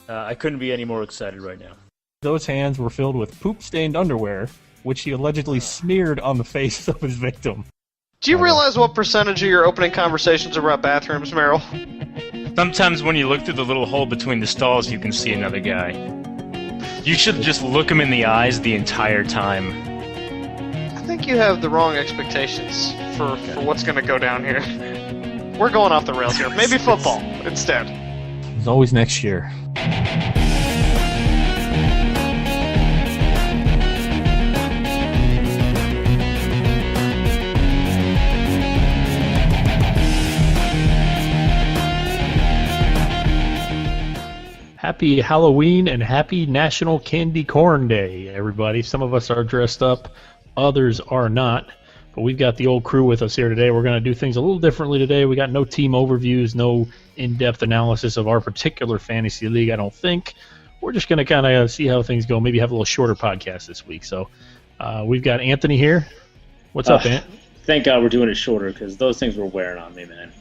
I couldn't be any more excited right now. Those hands were filled with poop-stained underwear, which he allegedly smeared on the face of his victim. Do you realize what percentage of your opening conversations are about bathrooms, Merrill? Sometimes when you look through the little hole between the stalls, you can see another guy. You should just look him in the eyes the entire time. I think you have the wrong expectations for what's going to go down here. We're going off the rails here. Maybe football instead. It's always next year. Happy Halloween and happy National Candy Corn Day, everybody. Some of us are dressed up, others are not. But we've got the old crew with us here today. We're going to do things a little differently today. We got no team overviews, no in-depth analysis of our particular fantasy league, I don't think. We're just going to kind of see how things go, maybe have a little shorter podcast this week. So we've got Anthony here. What's up, Ant? Thank God we're doing it shorter because those things were wearing on me, man.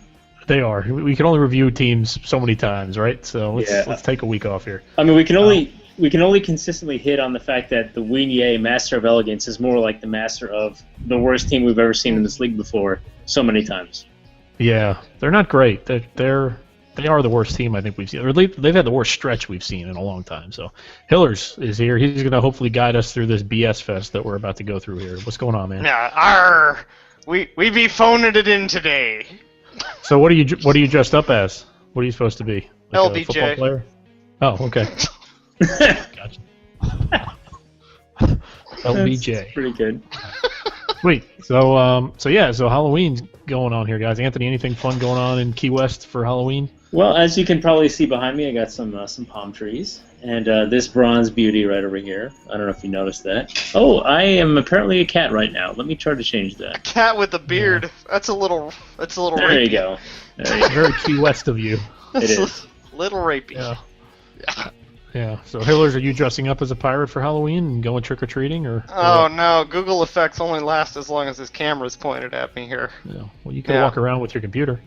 They are. We can only review teams so many times, right? So let's take a week off here. I mean, we can only consistently hit on the fact that the Winier Master of Elegance is more like the master of the worst team we've ever seen in this league before so many times. Yeah, they're not great. They are the worst team I think we've seen. Or they've had the worst stretch we've seen in a long time. So Hillers is here. He's going to hopefully guide us through this BS fest that we're about to go through here. What's going on, man? Yeah, we be phoning it in today. So what are you dressed up as? What are you supposed to be? Like LBJ. a football player? Oh, okay. Gotcha. LBJ. That's pretty good. Sweet. So Halloween's going on here, guys. Anthony, anything fun going on in Key West for Halloween? Well, as you can probably see behind me, I got some palm trees. And this bronze beauty right over here. I don't know if you noticed that. Oh, I am apparently a cat right now. Let me try to change that. A cat with a beard. Yeah. That's a little There rapey. you go. Very Key West of you. It is. Little rapey. Yeah. Yeah. So Hillers, are you dressing up as a pirate for Halloween and going trick-or-treating? Oh, no. Google effects only last as long as his camera's pointed at me here. Yeah. Well, you can walk around with your computer.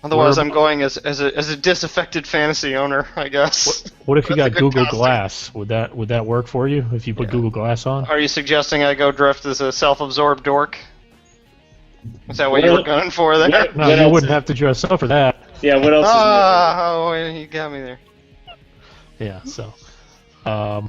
Otherwise, I'm going as a disaffected fantasy owner, I guess. What if you got Google Glass? Would that work for you if you put Google Glass on? Are you suggesting I go dressed as a self-absorbed dork? Is that what you were going for there? No, you wouldn't have to dress up for that. Yeah, what else is there? You got me there. Yeah, so. All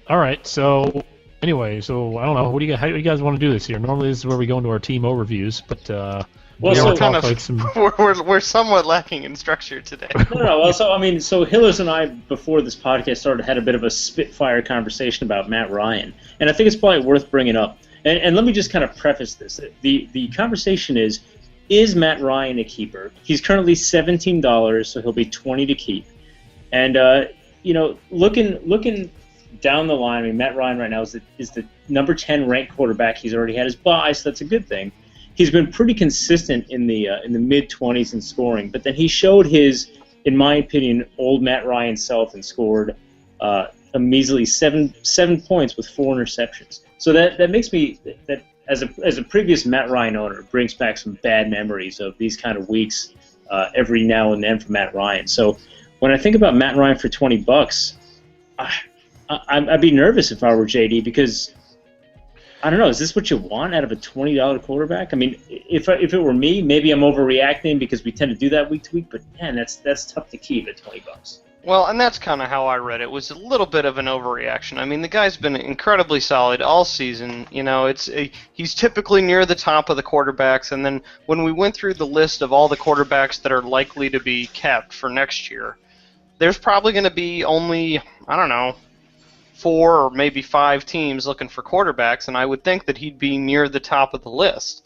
right, so anyway, so I don't know. How do you guys want to do this here? Normally this is where we go into our team overviews, but we're somewhat lacking in structure today. No. Also, so Hillers and I, before this podcast started, had a bit of a spitfire conversation about Matt Ryan, and I think it's probably worth bringing up. And let me just kind of preface this. The conversation is Matt Ryan a keeper? He's currently $17, so he'll be $20 to keep. And looking down the line, I mean, Matt Ryan right now is the number 10 ranked quarterback. He's already had his bye, so that's a good thing. He's been pretty consistent in the mid-20s in scoring, but then he showed his, in my opinion, old Matt Ryan self and scored a measly seven points with 4 interceptions. So that makes me that as a previous Matt Ryan owner, it brings back some bad memories of these kind of weeks every now and then for Matt Ryan. So when I think about Matt Ryan for $20, I'd be nervous if I were JD because. I don't know. Is this what you want out of a $20 quarterback? I mean, if it were me, maybe I'm overreacting because we tend to do that week to week. But man, that's tough to keep at $20. Well, and that's kind of how I read it. It was a little bit of an overreaction. I mean, the guy's been incredibly solid all season. You know, he's typically near the top of the quarterbacks. And then when we went through the list of all the quarterbacks that are likely to be kept for next year, there's probably going to be only 4 or maybe 5 teams looking for quarterbacks, and I would think that he'd be near the top of the list.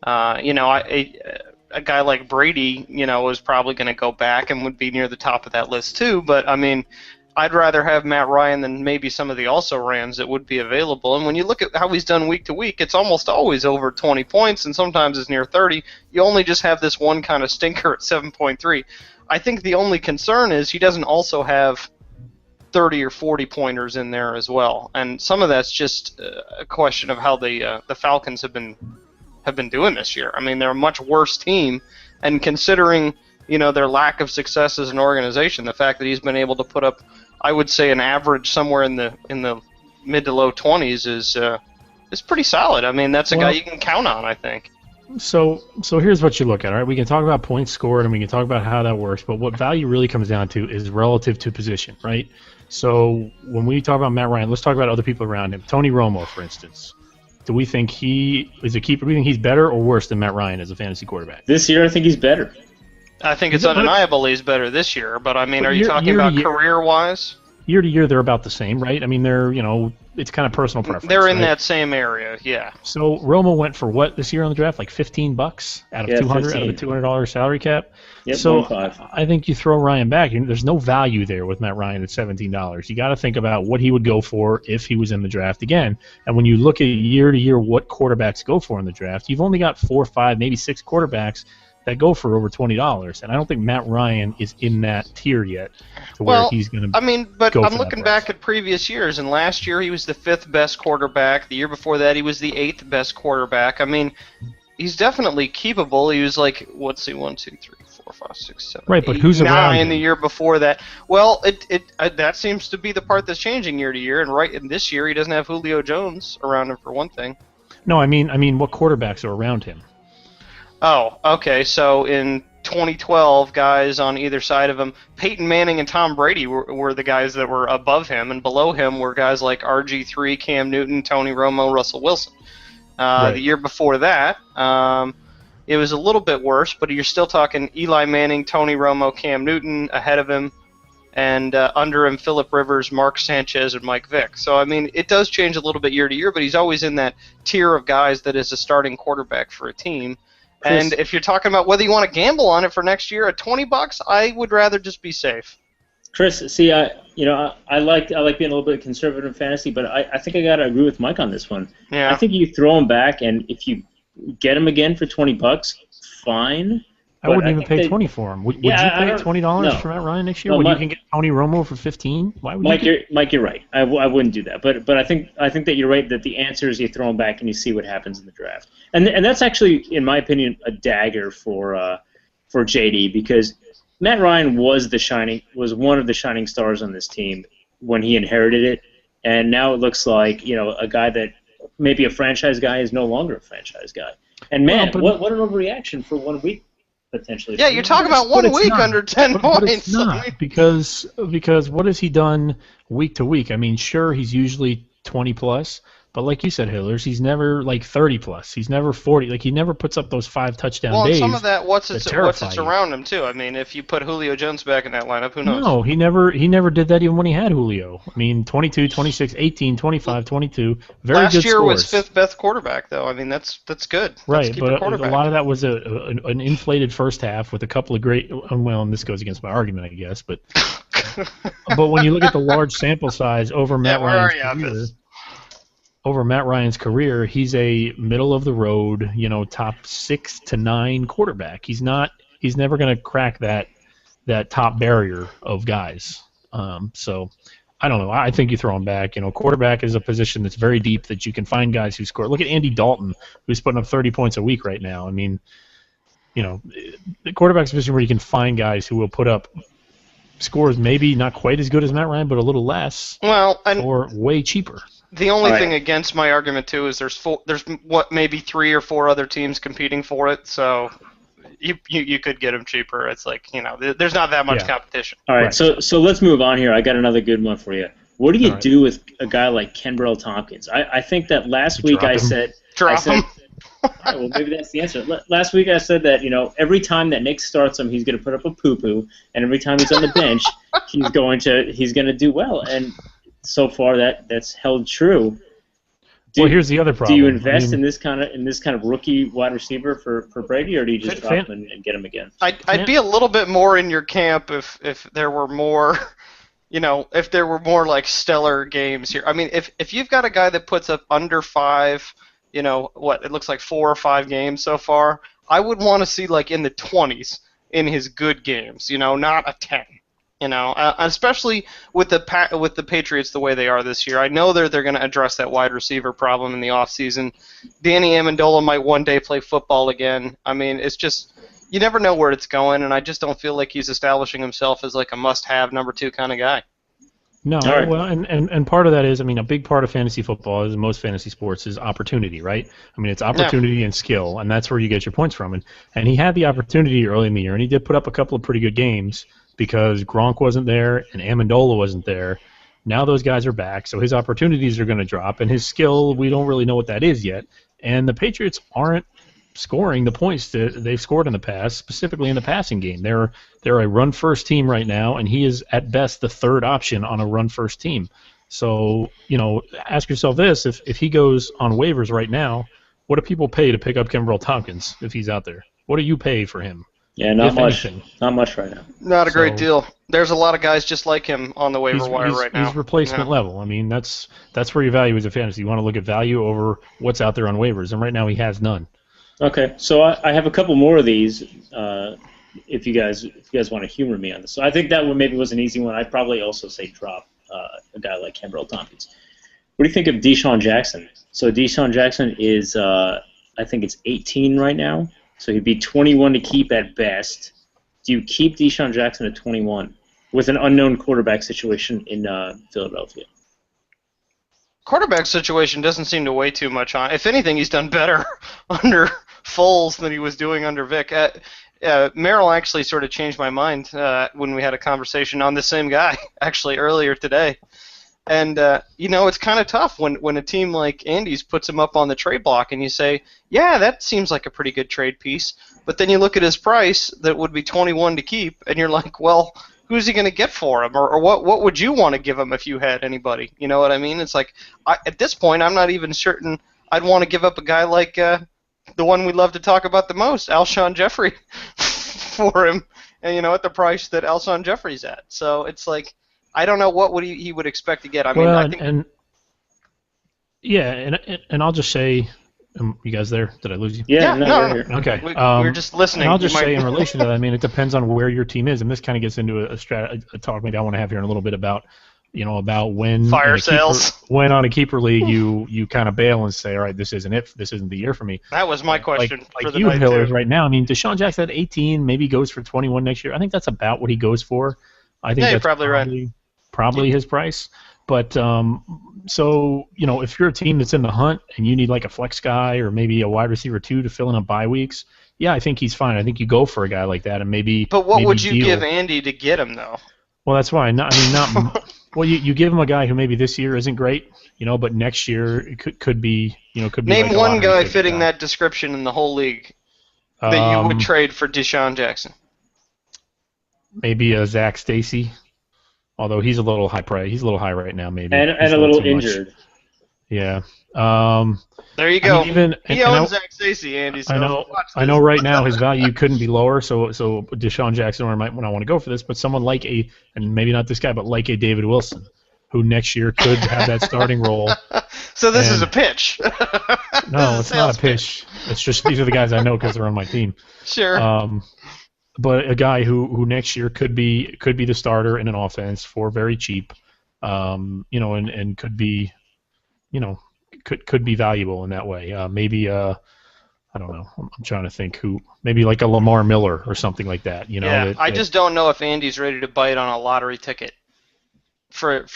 A guy like Brady, is probably going to go back and would be near the top of that list too. But I mean, I'd rather have Matt Ryan than maybe some of the also-rans that would be available. And when you look at how he's done week to week, it's almost always over 20 points, and sometimes it's near 30. You only just have this one kind of stinker at 7.3. I think the only concern is he doesn't also have 30 or 40 pointers in there as well, and some of that's just a question of how the Falcons have been doing this year. I mean, they're a much worse team, and considering their lack of success as an organization. The fact that he's been able to put up, I would say, an average somewhere in the mid to low 20s is pretty solid. I mean, that's a guy you can count on, I think. So here's what you look at. All right, we can talk about points scored and we can talk about how that works, but what value really comes down to is relative to position, right? So when we talk about Matt Ryan, let's talk about other people around him. Tony Romo, for instance. Do we think he is a keeper? Do we think he's better or worse than Matt Ryan as a fantasy quarterback? This year, I think he's better. I think it's undeniable he's better this year, but I mean, are you talking about career-wise? Year to year, they're about the same, right? I mean, they're, it's kind of personal preference. They're in that same area, yeah. So Romo went for what this year on the draft? Like $15 out of 200 15. out of a $200 salary cap. Yep, so 1.5. I think you throw Ryan back. There's no value there with Matt Ryan at $17. You got to think about what he would go for if he was in the draft again. And when you look at year to year what quarterbacks go for in the draft, you've only got 4, 5, maybe 6 quarterbacks that go for over $20, and I don't think Matt Ryan is in that tier yet to where he's going to. I mean, but I'm looking back at previous years, and last year he was the 5th best quarterback. The year before that he was the 8th best quarterback. I mean, he's definitely keepable. He was like, what's he? 1, 2, 3, 4, 5, 6, 7. Right, but 8, who's around 9 him? The year before that? Well, that seems to be the part that's changing year to year, and right in this year he doesn't have Julio Jones around him for one thing. No, I mean, what quarterbacks are around him? Oh, okay. So in 2012, guys on either side of him, Peyton Manning and Tom Brady were the guys that were above him, and below him were guys like RG3, Cam Newton, Tony Romo, Russell Wilson. Right. The year before that, it was a little bit worse, but you're still talking Eli Manning, Tony Romo, Cam Newton ahead of him, and under him, Phillip Rivers, Mark Sanchez, and Mike Vick. So, I mean, it does change a little bit year to year, but he's always in that tier of guys that is a starting quarterback for a team. And if you're talking about whether you want to gamble on it for next year at $20, I would rather just be safe. Chris, see, I like being a little bit conservative in fantasy, but I think I gotta agree with Mike on this one. Yeah. I think you throw him back, and if you get him again for $20, fine. I wouldn't even pay $20 for him. Would you pay $20 for Matt Ryan next year when you can get Tony Romo for $15? Why would Mike, you're right. I wouldn't do that. But I think that you're right that the answer is you throw him back and you see what happens in the draft. And that's actually, in my opinion, a dagger for JD, because Matt Ryan was one of the shining stars on this team when he inherited it, and now it looks like a guy that maybe a franchise guy is no longer a franchise guy. And man, what an overreaction for 1 week. Potentially. Yeah, you're talking about 1 week under 10 points. But it's not, because what has he done week to week? I mean, sure, he's usually 20 plus, but like you said, Hillers, he's never like 30 plus. He's never 40. Like, he never puts up those 5 touchdown days. Well, some of that, what's it's around him too. I mean, if you put Julio Jones back in that lineup, who knows? No, he never did that even when he had Julio. I mean, 22, 26, 18, 25, 22. Very Last good year scores. was 5th best quarterback, though. I mean, that's good. Right, but a lot of that was an inflated first half with a couple of great. Well, and this goes against my argument, I guess, but when you look at the large sample size over Matt Ryan's career, he's a middle of the road, top 6 to 9 quarterback. He's never going to crack that top barrier of guys. So I don't know. I think you throw him back. Quarterback is a position that's very deep that you can find guys who score. Look at Andy Dalton, who's putting up 30 points a week right now. I mean, the quarterback's a position where you can find guys who will put up scores maybe not quite as good as Matt Ryan, but a little less. Well, or way cheaper. The only thing against my argument too is there's maybe 3 or 4 other teams competing for it, so you could get them cheaper. It's like there's not that much competition. All right, so let's move on here. I got another good one for you. What do you do with a guy like Kenbrell Tompkins? I think that last week I said drop him. All right, well, maybe that's the answer. Last week I said that every time that Nick starts him, he's going to put up a poo-poo, and every time he's on the bench, he's going to do well. And so far that's held true. Here's the other problem. Do you invest in this kind of rookie wide receiver for Brady, or do you just drop him and get him again? I'd be a little bit more in your camp if there were more, if there were more like stellar games here. I mean, if you've got a guy that puts up under 5, it looks like 4 or 5 games so far, I would want to see like in the 20s in his good games, not a 10. Especially with the Patriots the way they are this year. I know they're going to address that wide receiver problem in the offseason. Danny Amendola might one day play football again. I mean, it's just you never know where it's going, and I just don't feel like he's establishing himself as like a must-have number 2 kind of guy. No, right. well, and part of that is, I mean, a big part of fantasy football, as in most fantasy sports, is opportunity, right? I mean, it's opportunity and skill, and that's where you get your points from. And he had the opportunity early in the year, and he did put up a couple of pretty good games because Gronk wasn't there and Amendola wasn't there. Now those guys are back, so his opportunities are going to drop, and his skill, we don't really know what that is yet. And the Patriots aren't scoring the points that they've scored in the past, specifically in the passing game. They're a run-first team right now, and he is at best the third option on a run-first team. So, ask yourself this: if he goes on waivers right now, what do people pay to pick up Kimbrel Tompkins if he's out there? What do you pay for him? Yeah, not if much. anything? Not much right now. Not a great deal. There's a lot of guys just like him on the waiver wire right now. He's replacement level. I mean, that's where your value is in fantasy. You want to look at value over what's out there on waivers, and right now he has none. Okay, so I have a couple more of these. If you guys want to humor me on this, so I think that one maybe was an easy one. I'd probably also say drop a guy like Kimbrel Tompkins. What do you think of Deshaun Jackson? So Deshaun Jackson is I think it's 18 right now, so he'd be 21 to keep at best. Do you keep Deshaun Jackson at 21 with an unknown quarterback situation in Philadelphia? Quarterback situation doesn't seem to weigh too much on. If anything, he's done better under Foles than he was doing under Vic. Merrill actually sort of changed my mind when we had a conversation on the same guy actually earlier today. And it's kind of tough when a team like Andy's puts him up on the trade block and you say, yeah, that seems like a pretty good trade piece. But then you look at his price that would be 21 to keep, and you're like, well, who's he going to get for him? Or what would you want to give him if you had anybody? You know what I mean? It's like, at this point, I'm not even certain I'd want to give up a guy like the one we love to talk about the most, Alshon Jeffrey, for him, and at the price that Alshon Jeffrey's at. So it's like, I don't know what he would expect to get. I mean, I think. And I'll just say, you guys there? Did I lose you? Yeah, no. we're here. Okay. We're just listening. And I'll just say in relation to that, I mean, it depends on where your team is, and this kind of gets into a talk maybe I want to have here in a little bit about, about when fire sales. When on a keeper league you kind of bail and say, all right, this isn't it. This isn't the year for me. That was my question for the you night Hillers too. right now. I mean, Deshaun Jackson at 18 maybe goes for 21 next year. I think that's about what he goes for. I think you're that's probably right. Probably his price. But so if you're a team that's in the hunt and you need like a flex guy or maybe a wide receiver 2 to fill in on bye weeks, yeah, I think he's fine. I think you go for a guy like that and maybe. But what would you deal. give Andy to get him though? Well, that's why. Not. Well, you give him a guy who maybe this year isn't great, but next year it could be. Could be. Name like one guy fitting that description in the whole league that you would trade for Deshaun Jackson. Maybe a Zach Stacy. Although he's a little high price, he's a little high right now, maybe, and a little injured. Yeah. There you go. He owns Zach Stacy, Andy. So I know. Right now, his value couldn't be lower. So Deshaun Jackson, or might when I want to go for this, but someone like and maybe not this guy, but like a David Wilson, who next year could have that starting role. So this is a pitch. No, it's not a pitch. It's just these are the guys I know because they're on my team. Sure. But a guy who next year could be the starter in an offense for very cheap, and could be, could be valuable in that way. Maybe I don't know. I'm trying to think who. Maybe like a Lamar Miller or something like that. Yeah, I just don't know if Andy's ready to bite on a lottery ticket for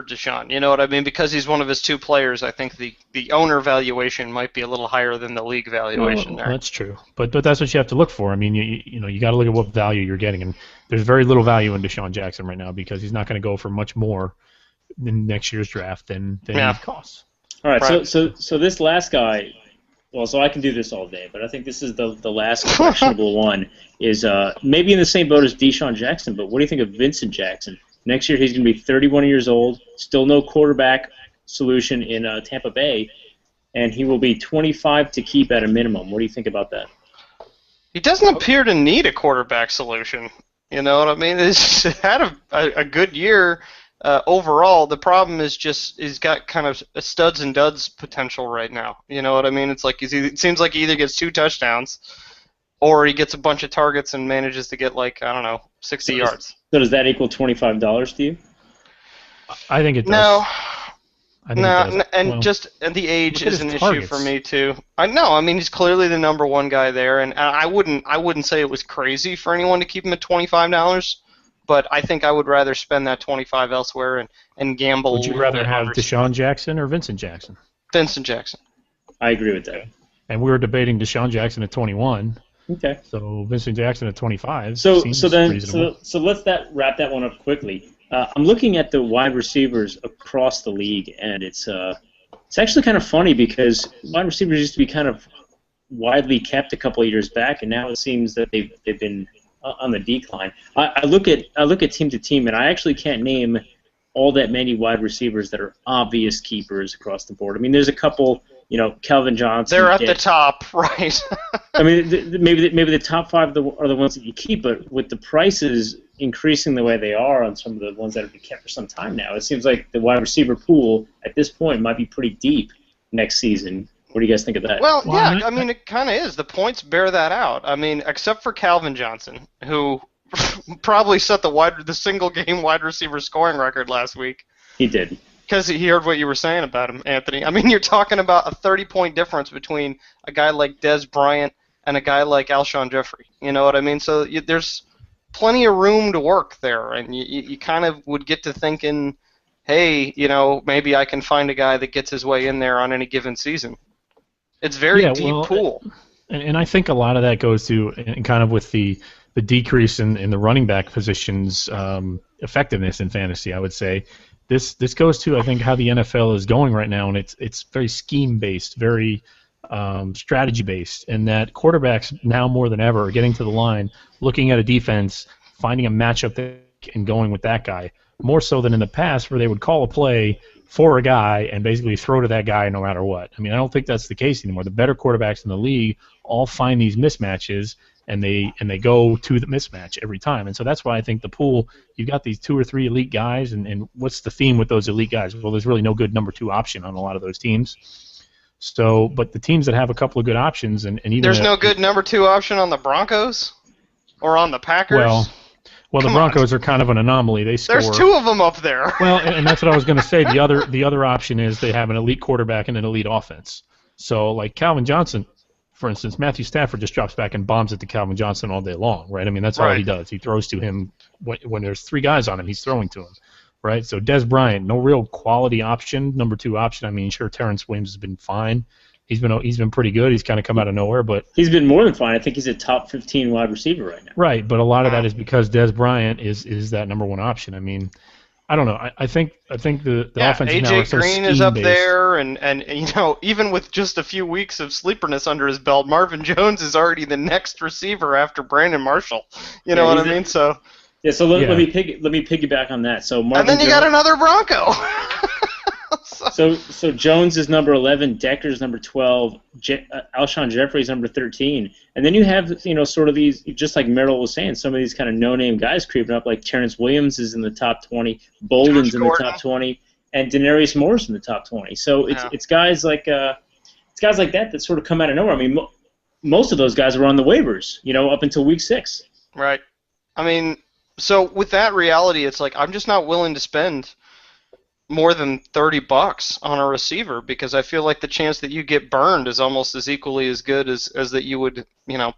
Deshaun. You know what I mean? Because he's one of his 2 players, I think the owner valuation might be a little higher than the league valuation there. That's true. But that's what you have to look for. I mean, you got to look at what value you're getting, and there's very little value in Deshaun Jackson right now because he's not going to go for much more in next year's draft than he costs. All right. So this last guy. Well, so I can do this all day, but I think this is the last questionable one. Is maybe in the same boat as Deshaun Jackson, but what do you think of Vincent Jackson? Next year he's going to be 31 years old, still no quarterback solution in Tampa Bay, and he will be 25 to keep at a minimum. What do you think about that? He doesn't appear to need a quarterback solution. You know what I mean? He's had a good year overall. The problem is just he's got kind of a studs and duds potential right now. You know what I mean? It's like it seems like he either gets 2 touchdowns or he gets a bunch of targets and manages to get 60 yards. So does that equal $25 to you? I think it does. No, I think it does. And the age look at is his an targets. issue for me too. I know. I mean, he's clearly the number one guy there, and I wouldn't say it was crazy for anyone to keep him at $25, but I think I would rather spend that 25 elsewhere and gamble. Would you rather have Deshaun Jackson or Vincent Jackson? Vincent Jackson. I agree with that. And we were debating Deshaun Jackson at 21. Okay. So Vincent Jackson at 25. So seems then reasonable. so let's wrap that one up quickly. I'm looking at the wide receivers across the league, and it's actually kind of funny because wide receivers used to be kind of widely kept a couple of years back, and now it seems that they've been on the decline. I look at team to team, and I actually can't name all that many wide receivers that are obvious keepers across the board. I mean, there's a couple. Calvin Johnson. They're at the top, right? I mean, maybe the top 5 are the ones that you keep, but with the prices increasing the way they are on some of the ones that have been kept for some time now, it seems like the wide receiver pool at this point might be pretty deep next season. What do you guys think of that? Well, yeah, I mean, it kind of is. The points bear that out. I mean, except for Calvin Johnson, who probably set the single-game wide receiver scoring record last week. He did. Because he heard what you were saying about him, Anthony. I mean, you're talking about a 30-point difference between a guy like Dez Bryant and a guy like Alshon Jeffrey. You know what I mean? So there's plenty of room to work there, and you kind of would get to thinking, hey, maybe I can find a guy that gets his way in there on any given season. It's very deep pool. And I think a lot of that goes to, and kind of with the decrease in the running back position's effectiveness in fantasy, I would say. This goes to, I think, how the NFL is going right now, and it's very scheme-based, very strategy-based, and that quarterbacks now more than ever are getting to the line, looking at a defense, finding a matchup and going with that guy, more so than in the past where they would call a play for a guy and basically throw to that guy no matter what. I mean, I don't think that's the case anymore. The better quarterbacks in the league all find these mismatches, and they go to the mismatch every time. And so that's why I think the pool, you've got these 2 or 3 elite guys, and what's the theme with those elite guys? Well, there's really no good number 2 option on a lot of those teams. So, but the teams that have a couple of good options, and even there's no good number 2 option on the Broncos or on the Packers. Well, the Broncos are kind of an anomaly. They score. There's 2 of them up there. Well, and that's what I was going to say. The other option is they have an elite quarterback and an elite offense. So, like Calvin Johnson, for instance, Matthew Stafford just drops back and bombs it to Calvin Johnson all day long, right? I mean, that's all he does. He throws to him when there's 3 guys on him. He's throwing to him, right? So Dez Bryant, no real quality option, number 2 option. I mean, sure, Terrence Williams has been fine. He's been pretty good. He's kind of come out of nowhere, but he's been more than fine. I think he's a top 15 wide receiver right now. Right, but a lot of that is because Dez Bryant is that number 1 option. I mean, I don't know. I think the offense now are so Green is up scheme-based. there, and even with just a few weeks of sleeperness under his belt, Marvin Jones is already the next receiver after Brandon Marshall. You know what I mean? So let me piggyback on that. So Marvin and then you got another Bronco. So Jones is number 11, Decker's number 12, Alshon Jeffrey's number 13, and then you have sort of these, just like Merrill was saying, some of these kind of no-name guys creeping up, like Terrence Williams is in the top 20, Bolden's in the top 20, and Denarius Moore's in the top 20. So it's guys like that sort of come out of nowhere. I mean, most of those guys were on the waivers, up until week 6. Right. I mean, so with that reality, it's like I'm just not willing to spend more than $30 on a receiver because I feel like the chance that you get burned is almost as equally as good as that you would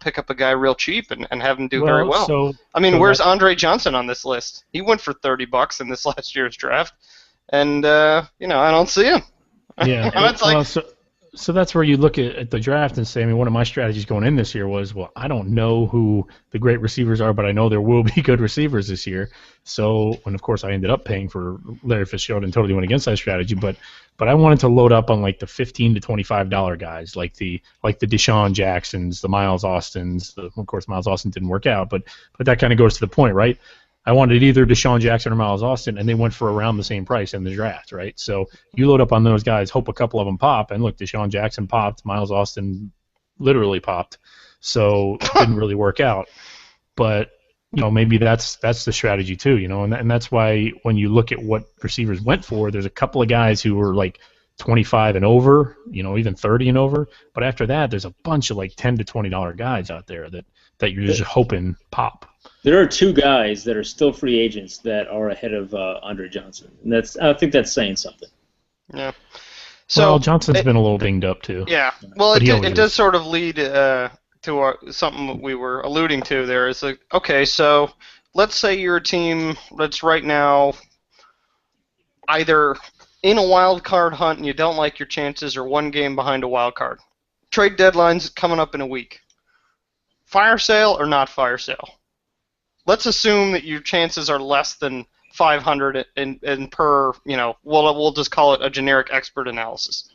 pick up a guy real cheap and have him do very well. Where's Andre Johnson on this list? He went for $30 in this last year's draft, and I don't see him. Yeah. So that's where you look at the draft and say, I mean, one of my strategies going in this year was, well, I don't know who the great receivers are, but I know there will be good receivers this year. So, and of course, I ended up paying for Larry Fitzgerald and totally went against that strategy. But I wanted to load up on like the $15 to $25 guys, like the Deshaun Jacksons, the Miles Austins. Of course, Miles Austin didn't work out, but that kind of goes to the point, right? I wanted either Deshaun Jackson or Miles Austin, and they went for around the same price in the draft, right? So you load up on those guys, hope a couple of them pop, and look, Deshaun Jackson popped, Miles Austin literally popped, so it didn't really work out. But maybe that's the strategy too, and that's why when you look at what receivers went for, there's a couple of guys who were like 25 and over, even 30 and over, but after that, there's a bunch of like $10 to $20 guys out there that you're just hoping pop. There are 2 guys that are still free agents that are ahead of Andre Johnson, and I think that's saying something. Yeah. So well, Johnson's been a little dinged up too. Yeah. Well, But it does sort of lead to something that we were alluding to there. Is like, okay, so let's say you're a team that's right now either in a wild card hunt and you don't like your chances, or one game behind a wild card. Trade deadline's coming up in a week. Fire sale or not fire sale? Let's assume that your chances are less than 500 and per, we'll just call it a generic expert analysis.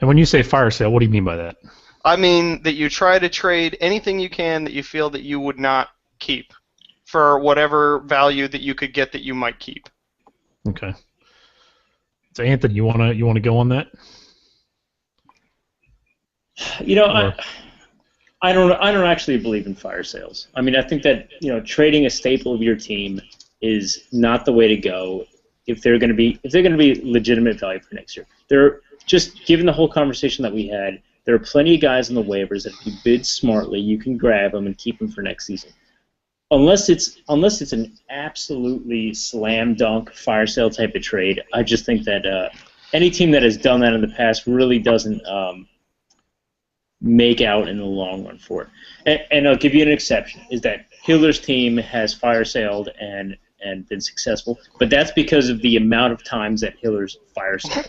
And when you say fire sale, what do you mean by that? I mean that you try to trade anything you can that you feel that you would not keep for whatever value that you could get that you might keep. Okay. So Anthony, you wanna go on that? I don't actually believe in fire sales. I mean, I think that trading a staple of your team is not the way to go if they're going to be legitimate value for next year. Just given the whole conversation that we had, there are plenty of guys on the waivers that if you bid smartly, you can grab them and keep them for next season. Unless it's an absolutely slam dunk fire sale type of trade, I just think that any team that has done that in the past really doesn't make out in the long run for it. And I'll give you an exception, is that Hiller's team has fire sailed and been successful, but that's because of the amount of times that Hiller's fire sailed.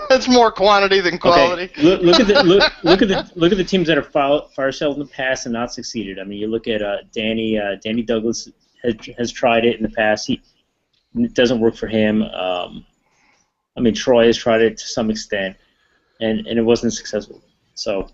That's more quantity than quality. Okay. Look at the teams that are fire sailed in the past and not succeeded. I mean, you look at Danny Douglas has tried it in the past. It doesn't work for him. I mean, Troy has tried it to some extent, and it wasn't successful. So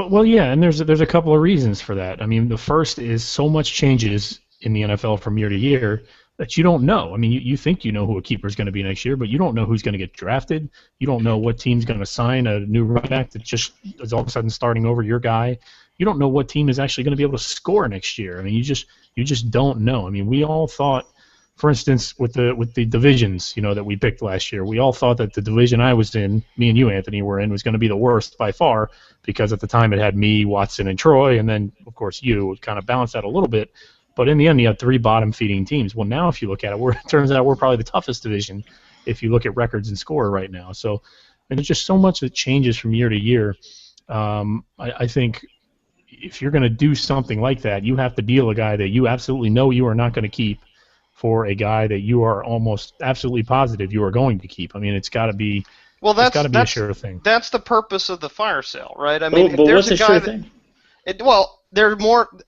well, yeah, and there's a couple of reasons for that. I mean, the first is so much changes in the NFL from year to year that you don't know. I mean, you think you know who a keeper is going to be next year, but you don't know who's going to get drafted. You don't know what team's going to sign a new running back that just is all of a sudden starting over your guy. You don't know what team is actually going to be able to score next year. I mean, you just don't know. I mean, we all thought, for instance, with the divisions, that we picked last year, we all thought that the division I was in, me and you, Anthony, were in, was going to be the worst by far, because at the time it had me, Watson, and Troy, and then, of course, you. It kind of balanced out a little bit. But in the end, you had 3 bottom-feeding teams. Well, now if you look at it, it turns out we're probably the toughest division if you look at records and score right now. So there's just so much that changes from year to year. I think if you're going to do something like that, you have to deal a guy that you absolutely know you are not going to keep for a guy that you are almost absolutely positive you are going to keep. I mean, it's got to be. Well, that's a sure thing. That's the purpose of the fire sale, right? I mean, but what's a sure thing?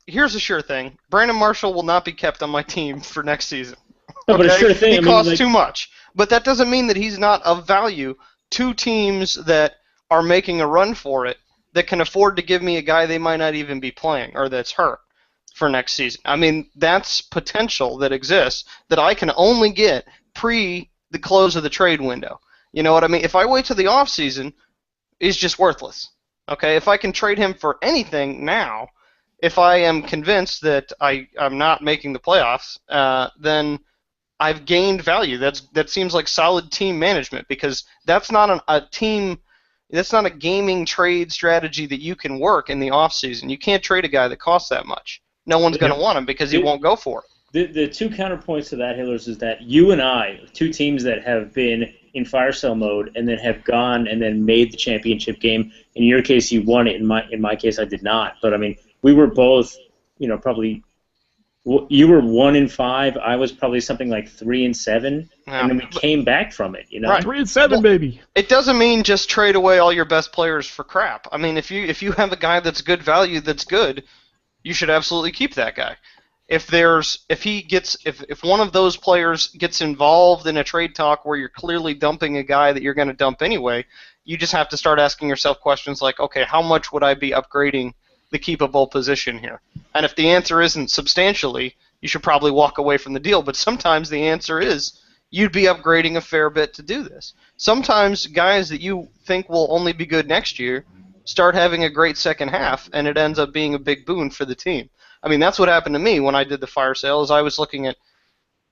Here's a sure thing. Brandon Marshall will not be kept on my team for next season. No, but a sure thing. He costs too much. But that doesn't mean that he's not of value to teams that are making a run for it, that can afford to give me a guy they might not even be playing or that's hurt for next season. I mean, that's potential that exists that I can only get pre the close of the trade window. You know what I mean? If I wait till the off season, he's just worthless. Okay, if I can trade him for anything now, if I am convinced that I'm not making the playoffs, then I've gained value. That seems like solid team management, because that's not a team. That's not a gaming trade strategy that you can work in the off season. You can't trade a guy that costs that much. No one's going to want him because he won't go for it. The 2 counterpoints to that, Hillers, is that you and I, 2 teams that have been in fire sale mode and then have gone and then made the championship game. In your case, you won it. In my case, I did not. But I mean, we were both, probably. You were 1-5. I was probably something like 3-7, and then we came back from it. Right. 3-7, baby. It doesn't mean just trade away all your best players for crap. I mean, if you have a guy that's good value, that's good, you should absolutely keep that guy. If one of those players gets involved in a trade talk where you're clearly dumping a guy that you're going to dump anyway, you just have to start asking yourself questions like, okay, how much would I be upgrading the keepable position here? And if the answer isn't substantially, you should probably walk away from the deal. But sometimes the answer is you'd be upgrading a fair bit to do this. Sometimes guys that you think will only be good next year start having a great second half, and it ends up being a big boon for the team. I mean, that's what happened to me when I did the fire sale. Is I was looking at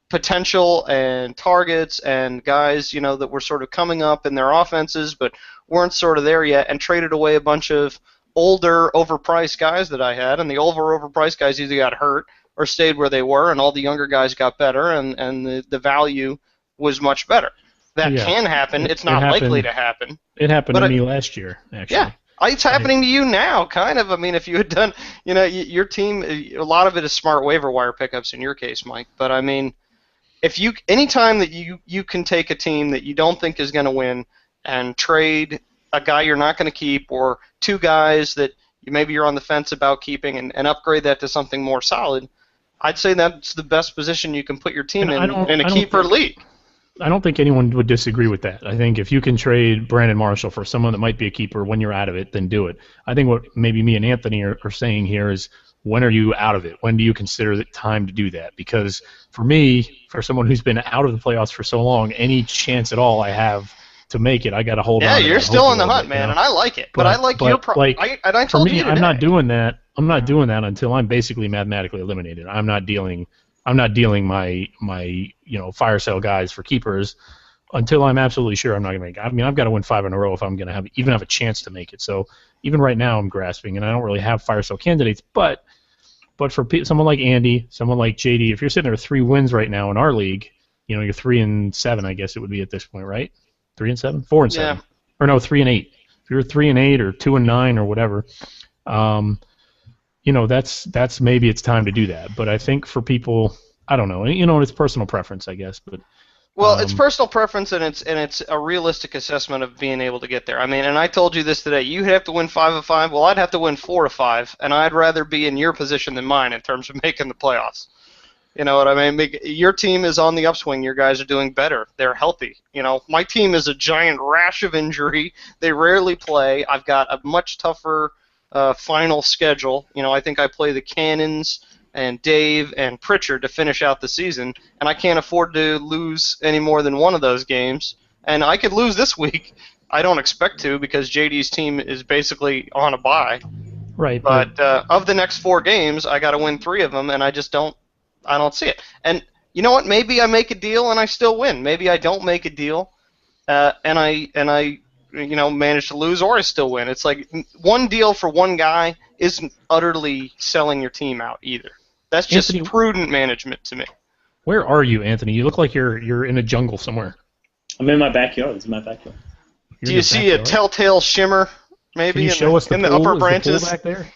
potential and targets and guys, that were sort of coming up in their offenses but weren't sort of there yet, and traded away a bunch of older, overpriced guys that I had, and the overpriced guys either got hurt or stayed where they were, and all the younger guys got better, and the value was much better. that Yeah. can happen. It's not likely to happen. It happened But to me last year, actually. Yeah. It's happening to you now, kind of. I mean, if you had done, your team, a lot of it is smart waiver wire pickups in your case, Mike. But I mean, anytime that you can take a team that you don't think is going to win and trade a guy you're not going to keep, or two guys that maybe you're on the fence about keeping, and upgrade that to something more solid, I'd say that's the best position you can put your team in a keeper league. I don't think anyone would disagree with that. I think if you can trade Brandon Marshall for someone that might be a keeper when you're out of it, then do it. I think what maybe me and Anthony are saying here is, when are you out of it? When do you consider it time to do that? Because for me, for someone who's been out of the playoffs for so long, any chance at all I have to make it, I got to hold on. Yeah, you're still in the hunt, man, and I like it. But I like your I told for me, you today. I'm not doing that. I'm not doing that until I'm basically mathematically eliminated. I'm not dealing my fire sale guys for keepers until I'm absolutely sure I'm not going to make it. I mean, I've got to win 5 in a row if I'm going to even have a chance to make it. So even right now, I'm grasping, and I don't really have fire sale candidates. But for someone like Andy, someone like JD, if you're sitting there with 3 wins right now in our league, you're 3-7, I guess it would be at this point, right? 3-7, 4-7, Yeah. Or no, 3-8. If you're 3-8 or 2-9 or whatever, that's maybe it's time to do that. But I think for people, I don't know. It's personal preference, I guess. But well, it's personal preference, and it's a realistic assessment of being able to get there. I mean, and I told you this today. You have to win 5 of 5. Well, I'd have to win 4 of 5, and I'd rather be in your position than mine in terms of making the playoffs. You know what I mean? Your team is on the upswing. Your guys are doing better. They're healthy. My team is a giant rash of injury. They rarely play. I've got a much tougher final schedule. I think I play the Cannons and Dave and Pritchard to finish out the season, and I can't afford to lose any more than one of those games. And I could lose this week. I don't expect to, because JD's team is basically on a bye. Right. But of the next 4 games, I got to win 3 of them, and I just don't see it. And you know what? Maybe I make a deal and I still win. Maybe I don't make a deal, and I manage to lose, or I still win. It's like one deal for one guy isn't utterly selling your team out either. That's just Anthony, prudent management to me. Where are you, Anthony? You look like you're in a jungle somewhere. I'm in my backyard. This is my backyard. Do you see a telltale shimmer maybe Can you show us in the the pool? upper Is branches? the pool back there?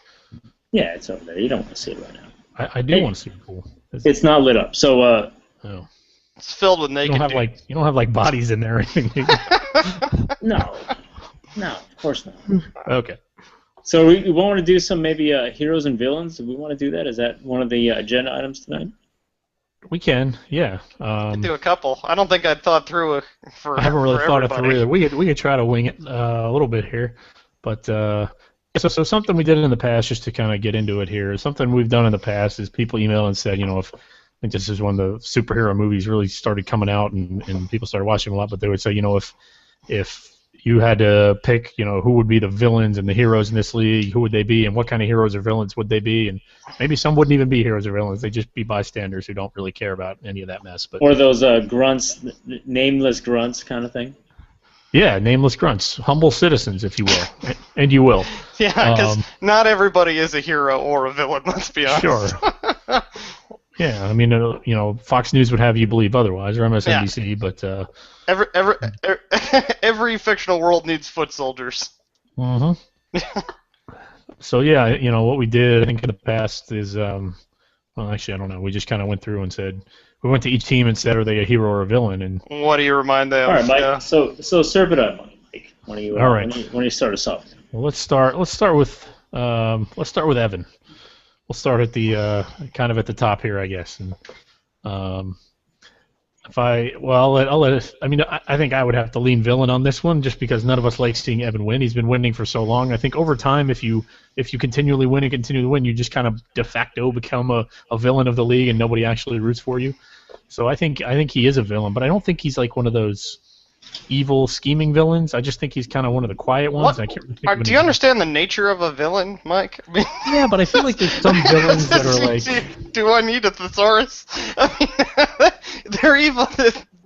Yeah, it's over there. You don't want to see it right now. I do want to see the pool. It's not lit up. So Oh. It's filled with naked dudes. You don't have bodies in there or anything, do you? No, of course not. Okay. So we want to do some maybe heroes and villains. Do we want to do that? Is that one of the agenda items tonight? We can, yeah. Do a couple. I don't think I'd thought through it for. I haven't really for thought it through everybody. either. We could try to wing it a little bit here, but so something we did in the past, just to kind of get into it here, something we've done in the past is people email and said, if I think this is when the superhero movies really started coming out and people started watching them a lot, but they would say, if you had to pick, who would be the villains and the heroes in this league, who would they be, and what kind of heroes or villains would they be? And maybe some wouldn't even be heroes or villains; they'd just be bystanders who don't really care about any of that mess. But or those grunts, nameless grunts kind of thing. yeah, nameless grunts, humble citizens, if you will, and you will. Yeah, because not everybody is a hero or a villain. Let's be honest. Sure. Yeah, I mean, Fox News would have you believe otherwise, or MSNBC, Yeah. but. Every fictional world needs foot soldiers. Mm-hmm. So yeah, what we did, I think in the past is, well, actually, I don't know. We just kind of went through and said we went to each team and said, are they a hero or a villain? And what do you remind them? All right, Mike. Yeah. So serve it up, Mike. When you All right. when you start us off. well, let's start with Evan. We'll start at the kind of at the top here, I guess. And I'll let it. I mean, I think I would have to lean villain on this one, just because none of us like seeing Evan win. He's been winning for so long. I think over time, if you continually win and continue to win, you just kind of de facto become a villain of the league, and nobody actually roots for you. So I think he is a villain, but I don't think he's like one of those evil scheming villains. I just think he's kind of one of the quiet ones. I can't really think of Do any- you understand the nature of a villain, Mike? I mean, Yeah, but I feel like there's some villains that are like. Do I need a thesaurus? I mean, they're evil.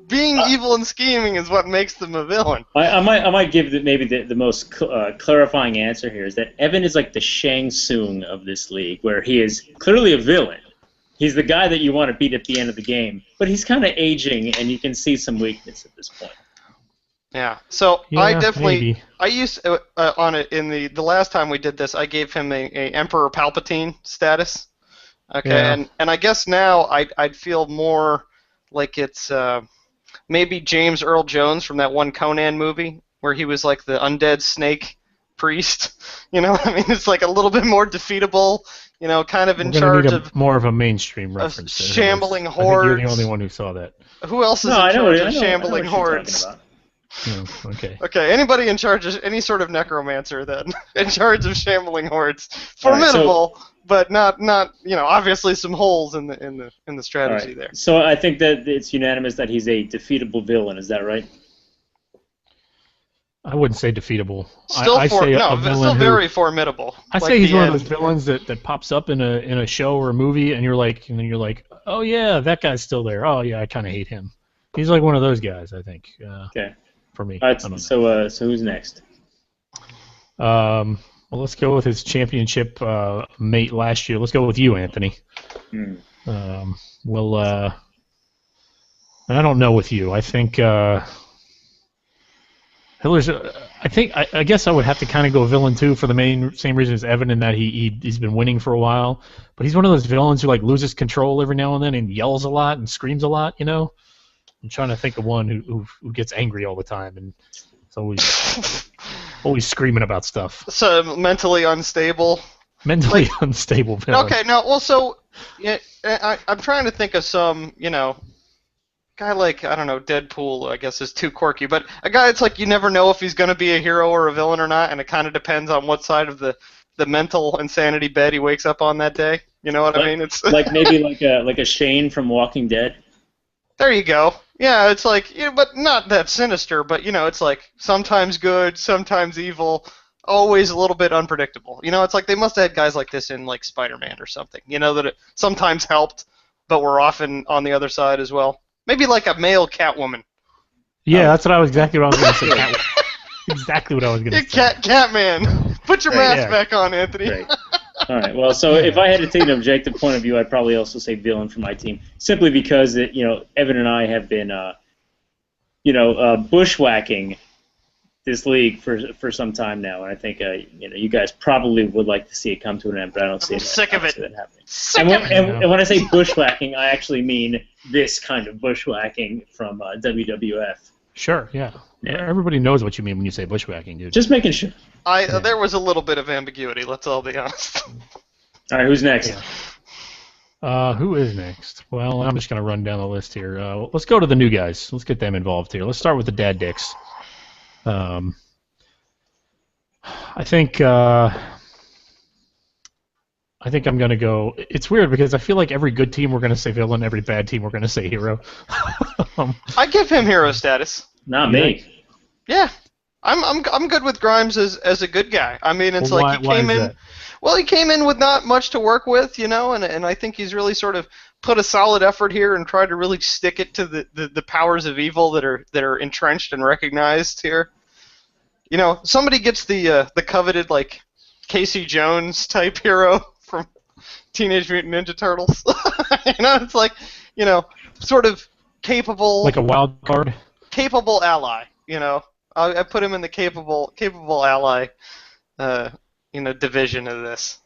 Being evil and scheming is what makes them a villain. I might give maybe the most clarifying answer here is that Evan is like the Shang Tsung of this league, where he is clearly a villain. He's the guy that you want to beat at the end of the game, but he's kind of aging, and you can see some weakness at this point. Yeah. So Yeah, I definitely maybe. I used on it in the last time we did this. I gave him a Emperor Palpatine status. Okay, Yeah. and I guess now I'd feel more like it's maybe James Earl Jones from that one Conan movie where he was like the undead snake priest. You know, I mean, it's like a little bit more defeatable. You know, kind of in We're gonna charge need of more of a mainstream reference. There, shambling Hillis. I think you're the hordes. only one who saw that. Who else is No, in I know, charge I of know, shambling I know what hordes? you're talking about. Oh, okay. Okay, anybody in charge of any sort of necromancer then, in charge of shambling hordes, All right, formidable, but not obviously some holes in the All strategy right. there. So I think that it's unanimous that he's a defeatable villain. Is that right? I wouldn't say defeatable. Still I say a still villain who, very formidable. I like say he's the one of end. those villains that pops up in a show or a movie, and then you're like, oh yeah, that guy's still there. Oh yeah, I kind of hate him. He's like one of those guys, I think. Okay. For me. All right. I don't So who's next? know. Well, let's go with his championship mate last year. Let's go with you, Anthony. Hmm. I don't know with you. I think Hiller's. I guess I would have to kind of go villain too for the same reason as Evan, in that he's been winning for a while. But he's one of those villains who like loses control every now and then and yells a lot and screams a lot. You know, I'm trying to think of one who gets angry all the time and is always screaming about stuff. So mentally unstable. Mentally unstable villain. Okay, no, well, so yeah, I'm trying to think of some, guy like, I don't know, Deadpool, I guess is too quirky, but a guy that's like you never know if he's going to be a hero or a villain or not, and it kind of depends on what side of the mental insanity bed he wakes up on that day. You know what I mean? It's like maybe like a Shane from Walking Dead. There you go. Yeah, it's like, but not that sinister, but it's like sometimes good, sometimes evil, always a little bit unpredictable. It's like they must have had guys like this in like Spider-Man or something. That it sometimes helped, but were often on the other side as well. Maybe like a male Catwoman. Yeah, that's exactly what I was going to say. Exactly what I was going to say. Catman. Put your mask back on, Anthony. Right. All right. Well, so if I had to take an objective point of view, I'd probably also say villain for my team, simply because Evan and I have been, bushwhacking this league for some time now, and I think you guys probably would like to see it come to an end, but I don't see I'm sick of it. Happening. And when I say bushwhacking, I actually mean this kind of bushwhacking from WWF. Sure, yeah. Everybody knows what you mean when you say bushwhacking, dude. Just making sure. There was a little bit of ambiguity, let's all be honest. All right, who's next? Who is next? Well, I'm just going to run down the list here. Let's go to the new guys. Let's get them involved here. Let's start with the Dad Dicks. I think I'm going to go... It's weird because I feel like every good team we're going to say villain, every bad team we're going to say hero. I give him hero status. Not me. Yeah. I'm good with Grimes as a good guy. I mean, it's like he came in... That? Well, he came in with not much to work with, and I think he's really sort of put a solid effort here and tried to really stick it to the powers of evil that are entrenched and recognized here. Somebody gets the coveted like Casey Jones type hero from Teenage Mutant Ninja Turtles. It's like sort of capable, like a wild card, capable ally. I put him in the capable ally. Division of this.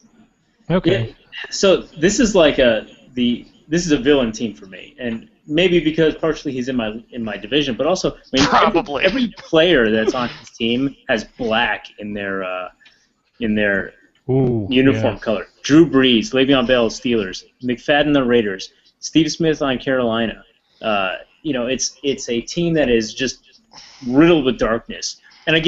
Okay. Yeah, so this is like this is a villain team for me, and maybe because partially he's in my division, but also probably every player that's on his team has black in their uniform color. Drew Brees, Le'Veon Bell, Steelers, McFadden, the Raiders, Steve Smith on Carolina. It's a team that is just riddled with darkness. And I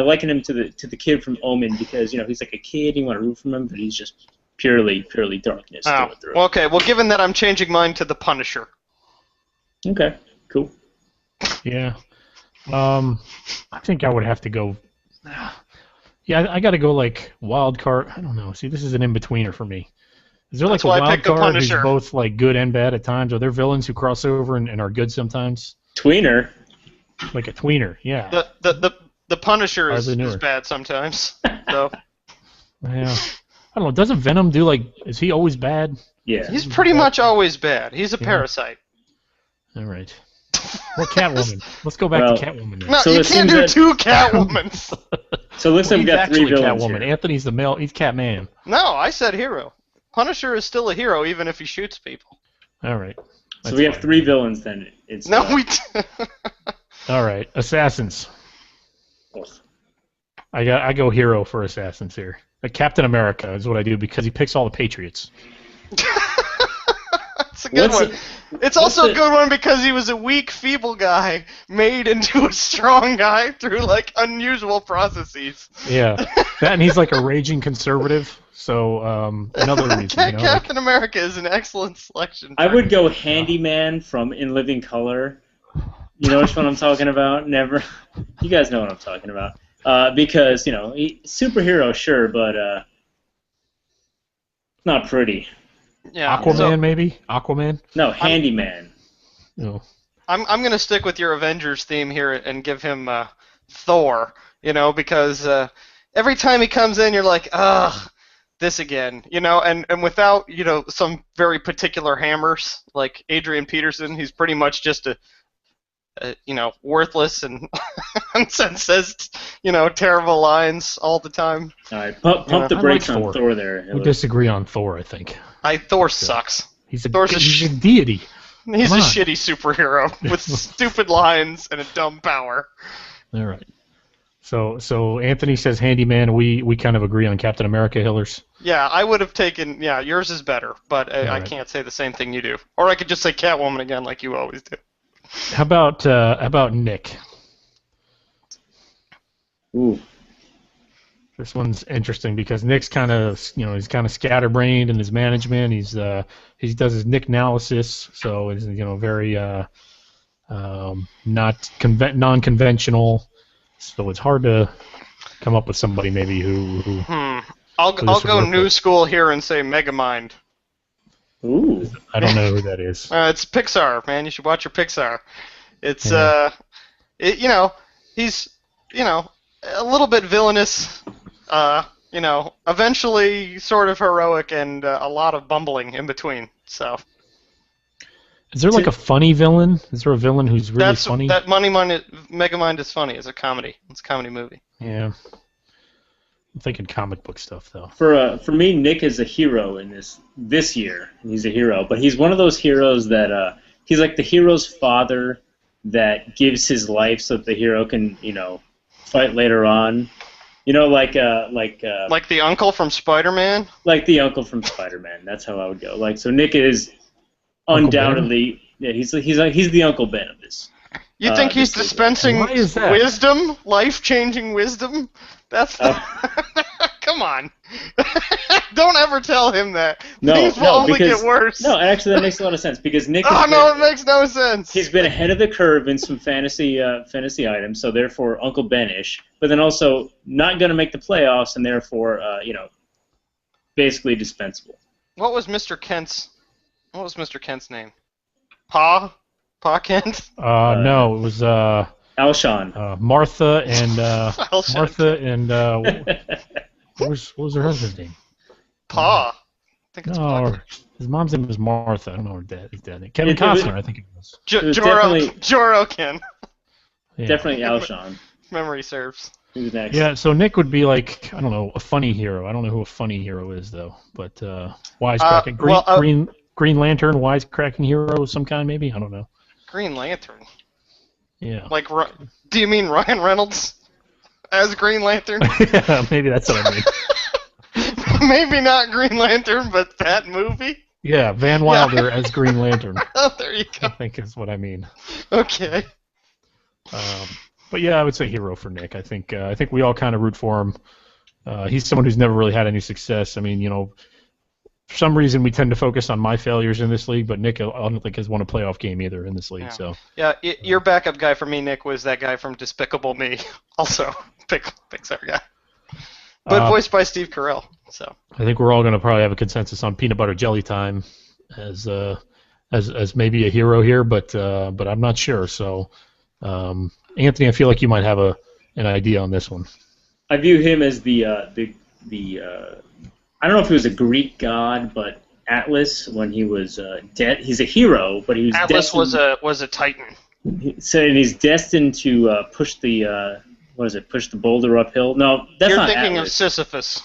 liken him to the kid from Omen because he's like a kid, you want to root for him, but he's just purely darkness. Oh. Well, okay. Well, given that I'm changing mine to the Punisher. Okay. Cool. Yeah. I think I would have to go. Yeah, I got to go like wild card. I don't know. See, this is an in-betweener for me. Is there like a wild card who's both like good and bad at times? Are there villains who cross over and are good sometimes? Tweener. Like a tweener, yeah. The Punisher is bad sometimes. So. Yeah. I don't know. Doesn't Venom do is he always bad? Yeah. He's pretty much always bad. He's a parasite. All right. Or Catwoman. Let's go back Well, to Catwoman. Then. No, So you it can't seems do that- two Catwomans. So it looks like we he's got three actually villains Catwoman. here. Anthony's the male. He's Catman. No, I said hero. Punisher is still a hero even if he shoots people. All right. So That's we have fine. three villains then. It's No, we. All right. Assassins. I go hero for assassins here. Captain America is what I do because he picks all the Patriots. It's a good What's one. It's also a good one because he was a weak, feeble guy made into a strong guy through like unusual processes. Yeah. That and he's like a raging conservative. So another reason. You know, like, Captain America is an excellent selection. I would go Handyman from In Living Color. You know which one I'm talking about? Never. You guys know what I'm talking about. Because, superhero, sure, but not pretty. Yeah. Aquaman, so maybe? Aquaman? No, Handyman. No. I'm gonna stick with your Avengers theme here and give him Thor. Because every time he comes in, you're like, ugh, this again. And without some very particular hammers like Adrian Peterson, he's pretty much just a worthless and says terrible lines all the time. All right, pump the I brakes like on Thor. Thor there. We disagree on Thor, I think. Thor sucks. He's Thor's a deity. He's Come a on. shitty superhero with stupid lines and a dumb power. All right. So Anthony says Handyman. We kind of agree on Captain America, Hillers. Yeah, I would have taken. Yeah, yours is better, but I Alright. can't say the same thing you do. Or I could just say Catwoman again, like you always do. How about Nick? Ooh. This one's interesting because Nick's kind of he's kind of scatterbrained in his management. He does his Nick analysis, so it's very non-conventional. So it's hard to come up with somebody maybe who I'll this go would work new with. school here and say Megamind. Ooh. I don't know who that is. It's Pixar, man. You should watch your Pixar. It's Yeah. he's a little bit villainous. Eventually sort of heroic and a lot of bumbling in between. So Is there like a funny villain? Is there a villain who's really that's funny? that Megamind is funny. It's a comedy. It's a comedy movie. Yeah. I'm thinking comic book stuff though. For me, Nick is a hero in this year. He's a hero, but he's one of those heroes that he's like the hero's father that gives his life so that the hero can fight later on. Like Like the uncle from Spider-Man. like the uncle from Spider-Man. That's how I would go. So Nick is Uncle undoubtedly he's the Uncle Ben of this. You think he's this is- dispensing Why is that? wisdom, life-changing wisdom? That's come on. Don't ever tell him that. No, Things will no, only because get worse. no, actually that makes a lot of sense because Nick. Oh has no, been- it makes no sense. He's been ahead of the curve in some fantasy items, so therefore Uncle Ben-ish, but then also not going to make the playoffs, and therefore basically dispensable. What was Mr. Kent's name? Pa Kent. No, it was Alshon. Martha and Alshon. Martha and what was her husband's name? Pa. I think it's Pa. No, his mom's name was Martha. I don't know her dad's name. Kevin It was- Costner, I think it was. It was definitely- Joro Ken. Yeah. Definitely Alshon. Memory serves. He was next. Yeah, so Nick would be like, I don't know, a funny hero. I don't know who a funny hero is though, but wisecracking. Green Lantern, wisecracking hero of some kind, maybe. I don't know. Green Lantern. Yeah. Like, do you mean Ryan Reynolds as Green Lantern? Yeah, maybe that's what I mean. Maybe not Green Lantern, but that movie? Yeah, Van Wilder as Green Lantern. Oh, there you I go. think is what I mean. Okay. But yeah, I would say hero for Nick. I think we all kind of root for him. He's someone who's never really had any success. I mean, for some reason we tend to focus on my failures in this league, but Nick, I don't think has won a playoff game either in this league. Yeah. So Yeah, your backup guy for me, Nick, was that guy from Despicable Me, also Pixar guy, but voiced by Steve Carell. So I think we're all going to probably have a consensus on Peanut Butter Jelly Time as maybe a hero here, but I'm not sure. So Anthony, I feel like you might have an idea on this one. I view him as the I don't know if he was a Greek god, but Atlas when he was dead. He's a hero, but he was Atlas destined- was a Titan. he's destined to push the push the boulder uphill. No, that's You're not thinking Atlas. of Sisyphus.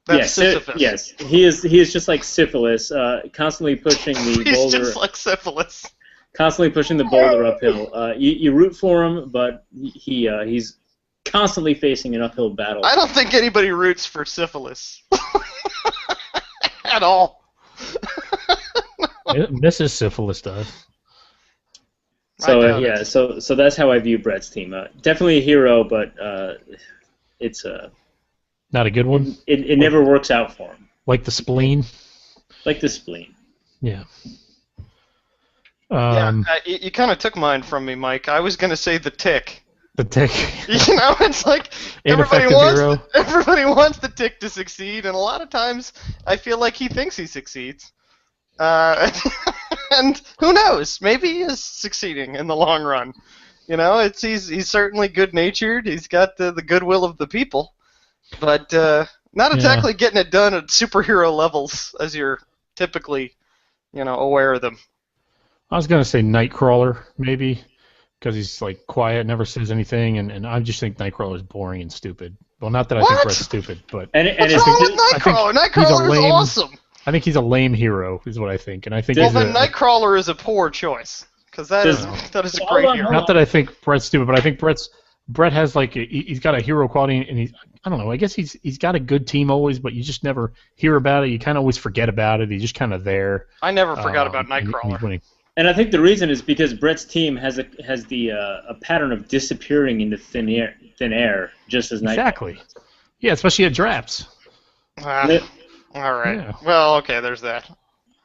That's Yes, Sisyphus. yes. He is just like syphilis, constantly pushing the He's boulder. just like syphilis. Constantly pushing the boulder uphill. You root for him, but he's constantly facing an uphill battle. I don't think anybody roots for syphilis at all. Mrs. Syphilis does. So so that's how I view Brett's team. Definitely a hero, but it's Not a good one? it never works out for him. Like the spleen? Like the spleen. Yeah. You kind of took mine from me, Mike. I was going to say the Tick. The Tick. You know, it's like Ineffective hero. everybody wants the Tick to succeed, and a lot of times I feel like he thinks he succeeds. And who knows? Maybe he is succeeding in the long run. You know, he's certainly good-natured. He's got the goodwill of the people, but not exactly getting it done at superhero levels as you're typically, aware of them. I was going to say Nightcrawler, maybe, because he's like quiet, never says anything, and I just think Nightcrawler is boring and stupid. Well, not that I think Brett's stupid, but what's wrong with Nightcrawler? Nightcrawler is awesome. I think he's a lame hero, is what I think, and I think. Well, then Nightcrawler is a poor choice, because that is a great hero. Not that I think Brett's stupid, but I think Brett has like he's got a hero quality, and I don't know. I guess he's got a good team always, but you just never hear about it. You kind of always forget about it. He's just kind of there. I never forgot about Nightcrawler. And I think the reason is because Brett's team has a pattern of disappearing into thin air, just as Nightcrawler. Exactly. Yeah, especially at drafts. All right. Yeah. Well, okay, there's that.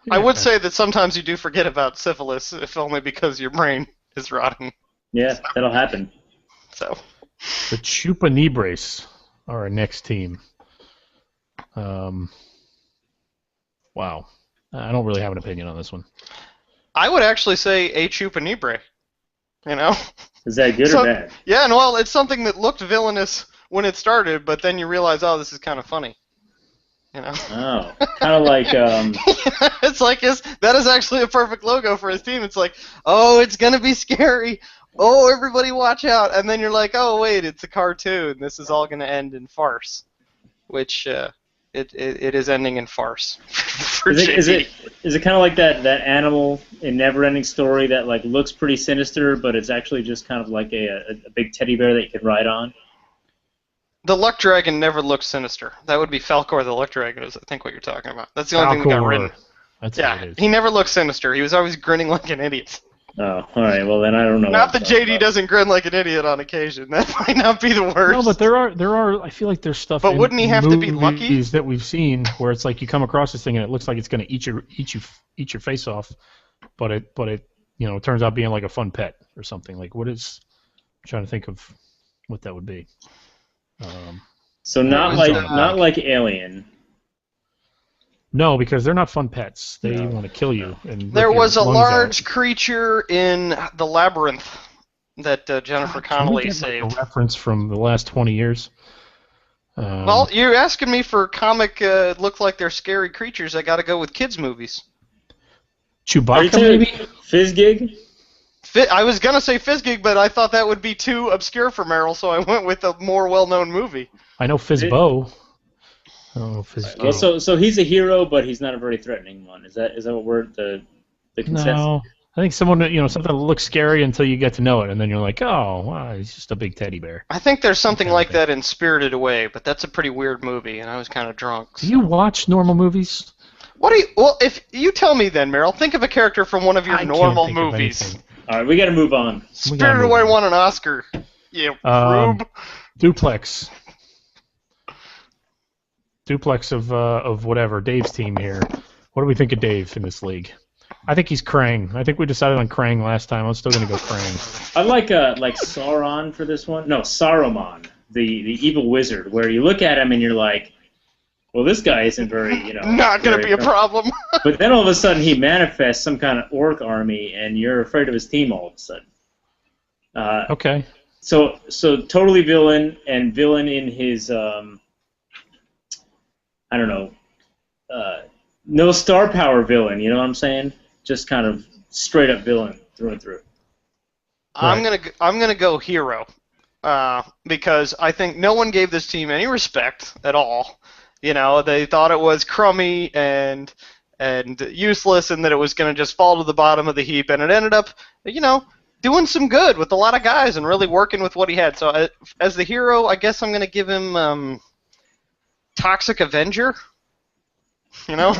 Yeah. I would say that sometimes you do forget about syphilis, if only because your brain is rotting. Yeah, that'll happen. So. The Chupanibres are our next team. Wow. I don't really have an opinion on this one. I would actually say a Chupanibre. Is that good or bad? Yeah, and well, it's something that looked villainous when it started, but then you realize, oh, this is kind of funny. Oh, kind of like. It's like that is actually a perfect logo for his team. It's like, oh, it's gonna be scary. Oh, everybody watch out! And then you're like, oh, wait, it's a cartoon. This is all gonna end in farce, which it is ending in farce. Is it kind of like that animal in Neverending Story that like looks pretty sinister, but it's actually just kind of like a big teddy bear that you can ride on? The Luck Dragon never looks sinister. That would be Falcor the Luck Dragon, is I think what you're talking about. That's the only thing that got written. That's what it is. He never looked sinister. He was always grinning like an idiot. Oh, all right. Well, then I don't know. Not that JD doesn't grin like an idiot on occasion. That might not be the worst. No, but there are. I feel like there's stuff. But wouldn't he have to be lucky? That we've seen where it's like you come across this thing and it looks like it's going to eat your face off, but it turns out being like a fun pet or something. Like what is? I'm trying to think of what that would be. So not like Alien. No, because they're not fun pets. They want to kill you. And there was a large creature in the labyrinth that Jennifer Connelly saved. Like a reference from the last 20 years. Well, you're asking me for comic look like they're scary creatures. I got to go with kids movies. Chewbacca, maybe? Fizzgig? I was going to say Fizzgig, but I thought that would be too obscure for Merrill, so I went with a more well-known movie. I know Fizzbo. Fizzbo. Well, so he's a hero, but he's not a very threatening one. Is that what we're the consensus? No, I think something that looks scary until you get to know it, and then you're like, oh, wow, he's just a big teddy bear. I think there's something like that in Spirited Away, but that's a pretty weird movie, and I was kind of drunk. So. Do you watch normal movies? Well, if you tell me then, Merrill, think of a character from one of your normal movies. All right, we got to move on. Spirited Away won an Oscar. Yeah, Rube. Duplex of whatever Dave's team here. What do we think of Dave in this league? I think he's Krang. I think we decided on Krang last time. I'm still gonna go Krang. I like Sauron for this one. No, Saruman, the evil wizard, where you look at him and you're like, well, this guy isn't very, not going to be a problem. But then all of a sudden he manifests some kind of orc army, and you're afraid of his team all of a sudden. Okay. So totally villain, and villain in his, no star power villain, you know what I'm saying? Just kind of straight up villain through and through. I'm gonna go hero, because I think no one gave this team any respect at all. You know, they thought it was crummy and useless, and that it was going to just fall to the bottom of the heap, and it ended up, you know, doing some good with a lot of guys and really working with what he had. So as the hero, I guess I'm going to give him Toxic Avenger. You know,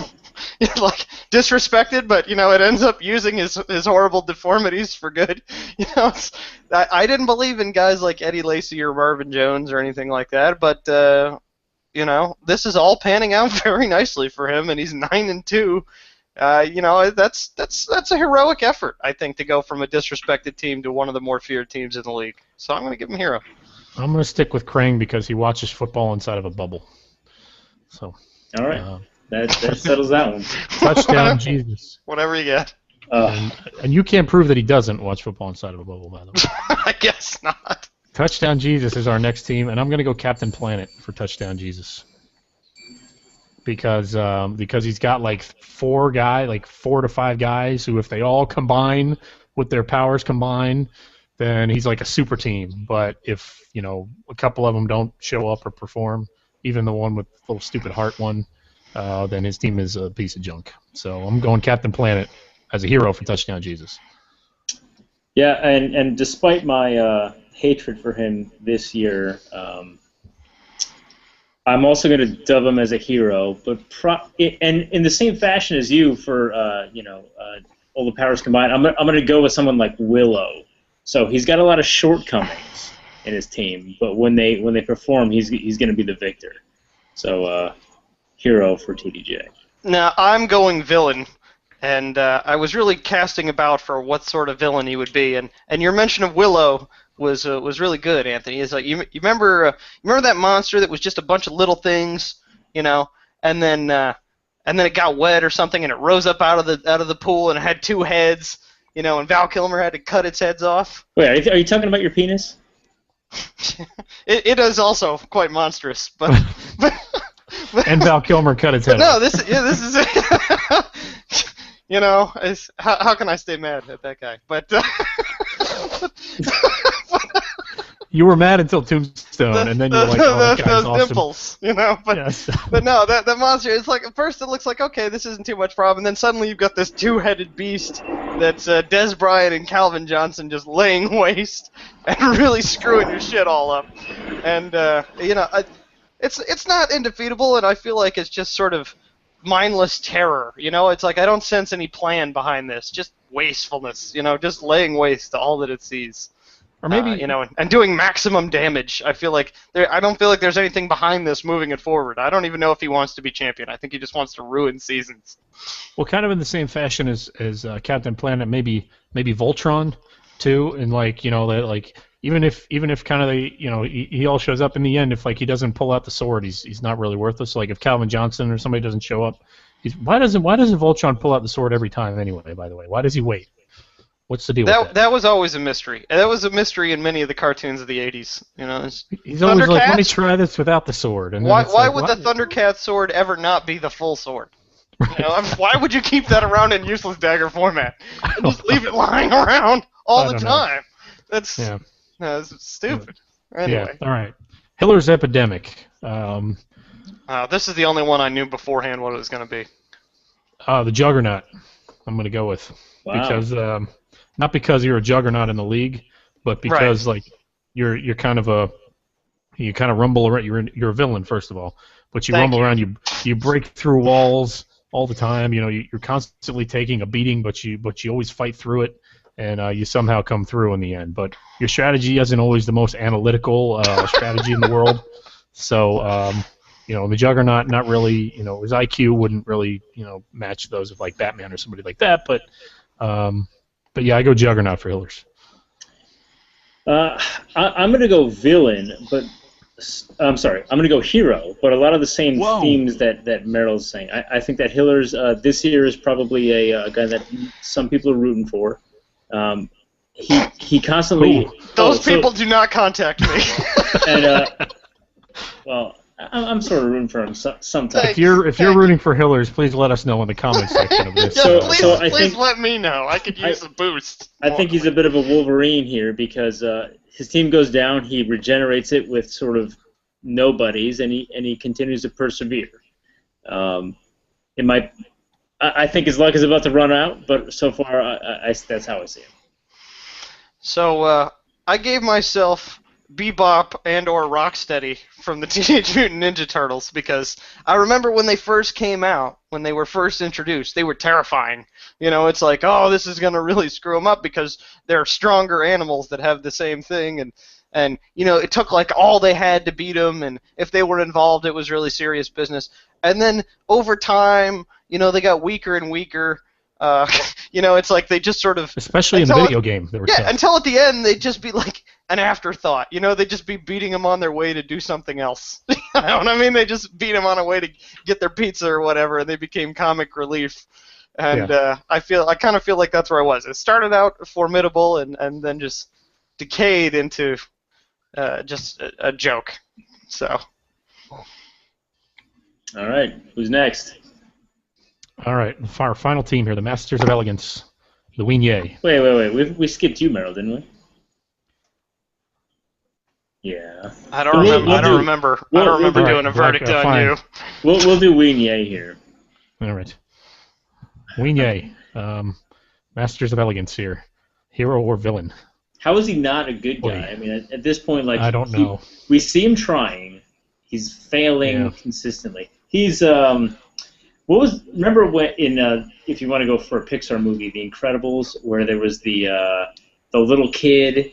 like disrespected, but you know, it ends up using his horrible deformities for good. You know, I didn't believe in guys like Eddie Lacy or Marvin Jones or anything like that, but you know, this is all panning out very nicely for him, and he's 9-2. You know, that's a heroic effort, I think, to go from a disrespected team to one of the more feared teams in the league. So I'm going to give him hero. I'm going to stick with Krang because he watches football inside of a bubble. So. All right. That settles that one. Touchdown, Jesus. Whatever you get. And you can't prove that he doesn't watch football inside of a bubble, by the way. I guess not. Touchdown Jesus is our next team, and I'm going to go Captain Planet for Touchdown Jesus. Because he's got like 4 to 5 guys who, if they all combine with their powers combined, then he's like a super team. But if, you know, a couple of them don't show up or perform, even the one with the little stupid heart one, then his team is a piece of junk. So I'm going Captain Planet as a hero for Touchdown Jesus. Yeah, and despite my hatred for him this year, I'm also going to dub him as a hero, but and in the same fashion as you for all the powers combined, I'm going to go with someone like Willow. So he's got a lot of shortcomings in his team, but when they perform, he's going to be the victor. So hero for TDJ. Now I'm going villain. And I was really casting about for what sort of villain he would be, and your mention of Willow was really good, Anthony. It's like you remember that monster that was just a bunch of little things, you know, and then it got wet or something, and it rose up out of the pool and it had 2 heads, you know, and Val Kilmer had to cut its heads off. Wait, are you talking about your penis? It is also quite monstrous, but and Val Kilmer cut its head off. No, off. this is it. You know, how can I stay mad at that guy? But you were mad until Tombstone, and then you were like, "Oh, that guy's those awesome." dimples, you know. But yes. But no, that monster. It's like at first it looks like okay, this isn't too much problem, and then suddenly you've got this 2-headed beast that's Des Bryant and Calvin Johnson just laying waste and really screwing your shit all up. And you know, it's not indefeatable, and I feel like it's just sort of mindless terror, you know. It's like I don't sense any plan behind this, just wastefulness, you know, just laying waste to all that it sees, or maybe you know, and doing maximum damage. I don't feel like there's anything behind this moving it forward. I don't even know if he wants to be champion. I think he just wants to ruin seasons. Well, kind of in the same fashion as Captain Planet, maybe Voltron too, and like, you know, that like even if kind of the, you know, he all shows up in the end, if like he doesn't pull out the sword, he's not really worthless. Like if Calvin Johnson or somebody doesn't show up, why doesn't Voltron pull out the sword every time anyway? By the way, why does he wait? What's the deal with that? That was always a mystery. That was a mystery in many of the cartoons of the 80s. You know, he's always like, let me try this without the sword. And why would the Thundercat sword ever not be the full sword? Right. You know, why would you keep that around in useless dagger format and just leave it lying around all the time? That's stupid. Anyway. Yeah. All right. Hiller's Epidemic. This is the only one I knew beforehand what it was going to be. The Juggernaut. I'm going to go with because not because you're a juggernaut in the league, but because like you're kind of rumble around. You're a villain first of all, but you rumble around. You break through walls all the time. You know, you're constantly taking a beating, but you always fight through it. And you somehow come through in the end. But your strategy isn't always the most analytical strategy in the world. So, you know, the Juggernaut, not really, you know, his IQ wouldn't really, you know, match those of like Batman or somebody like that. But yeah, I go Juggernaut for Hillers. I'm going to go villain, but I'm sorry, I'm going to go hero. But a lot of the same themes that Merrill's saying. I think that Hillers this year is probably a guy that some people are rooting for. He constantly. Those people do not contact me. And well, I'm sort of rooting for him sometimes. If you're rooting for Hillers, please let us know in the comments section of this. Yeah, I please think, let me know. I could use a boost. I think he's a bit of a Wolverine here because his team goes down, he regenerates it with sort of nobodies, and he continues to persevere. I think his luck is about to run out, but so far that's how I see him. So I gave myself Bebop and or Rocksteady from the Teenage Mutant Ninja Turtles because I remember when they first came out, when they were first introduced, they were terrifying. You know, it's like, oh, this is going to really screw them up because they're stronger animals that have the same thing, and you know, it took like all they had to beat them, and if they were involved, it was really serious business. And then over time, you know, they got weaker and weaker. You know, it's like they just sort of... Especially in the video game. They were tough. Until at the end, they'd just be like an afterthought. You know, they'd just be beating them on their way to do something else. You know what I mean? They just beat them on a way to get their pizza or whatever, and they became comic relief. And I kind of feel like that's where I was. It started out formidable and then just decayed into just a joke. So... All right, who's next? All right, our final team here, the Masters of Elegance, the Weenyay. Wait. We skipped you, Meryl, didn't we? Yeah. I don't remember doing a verdict on you. We'll do Weenyay here. All right. Weenyay, Masters of Elegance here, hero or villain? How is he not a good guy? I mean, at this point, like, I don't know. We see him trying. He's failing consistently. He's remember when in if you want to go for a Pixar movie, The Incredibles, where there was the little kid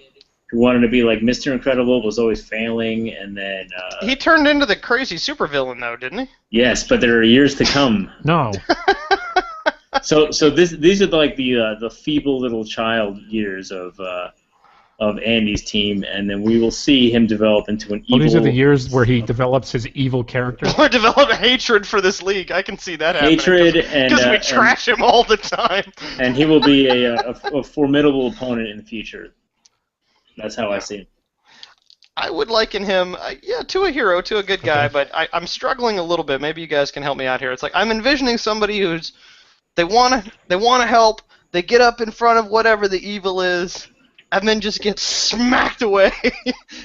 who wanted to be like Mr. Incredible, was always failing, and then he turned into the crazy supervillain though, didn't he? Yes, but there are years to come. No. So these are like the feeble little child years of Andy's team, and then we will see him develop into an evil... Well, these are the years where he develops his evil character. Or develop a hatred for this league. I can see that happening. Hatred, because we trash him all the time. And he will be a formidable opponent in the future. That's how I see him. I would liken him, to a hero, to a good guy, but I'm struggling a little bit. Maybe you guys can help me out here. It's like I'm envisioning somebody who's... They want to help, they get up in front of whatever the evil is, and then just get smacked away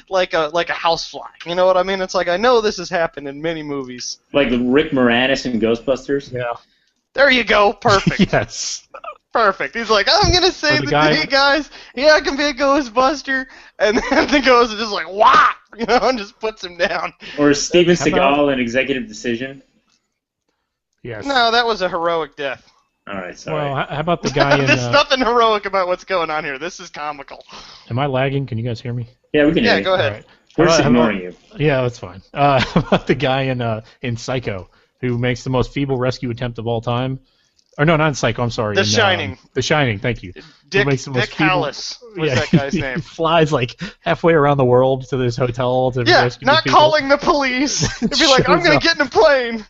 like a housefly. You know what I mean? It's like, I know this has happened in many movies. Like Rick Moranis in Ghostbusters? Yeah. There you go. Perfect. Yes. Perfect. He's like, I'm going to save the day, guys. Yeah, I can be a Ghostbuster. And then the ghost is just like, wah! You know, and just puts him down. Or Steven Seagal in Executive Decision? Yes. No, that was a heroic death. All right, sorry. Well, how about the guy in... There's nothing heroic about what's going on here. This is comical. Am I lagging? Can you guys hear me? Yeah, we can hear you. Yeah, go ahead. Right. We're just ignoring you. Yeah, that's fine. How about the guy in Psycho, who makes the most feeble rescue attempt of all time? Or no, not in Psycho, I'm sorry. The Shining. The Shining, thank you. Dick Hallis was that guy's name. He flies like halfway around the world to this hotel to rescue not people. calling the police. He'd be like, I'm going to get in a plane.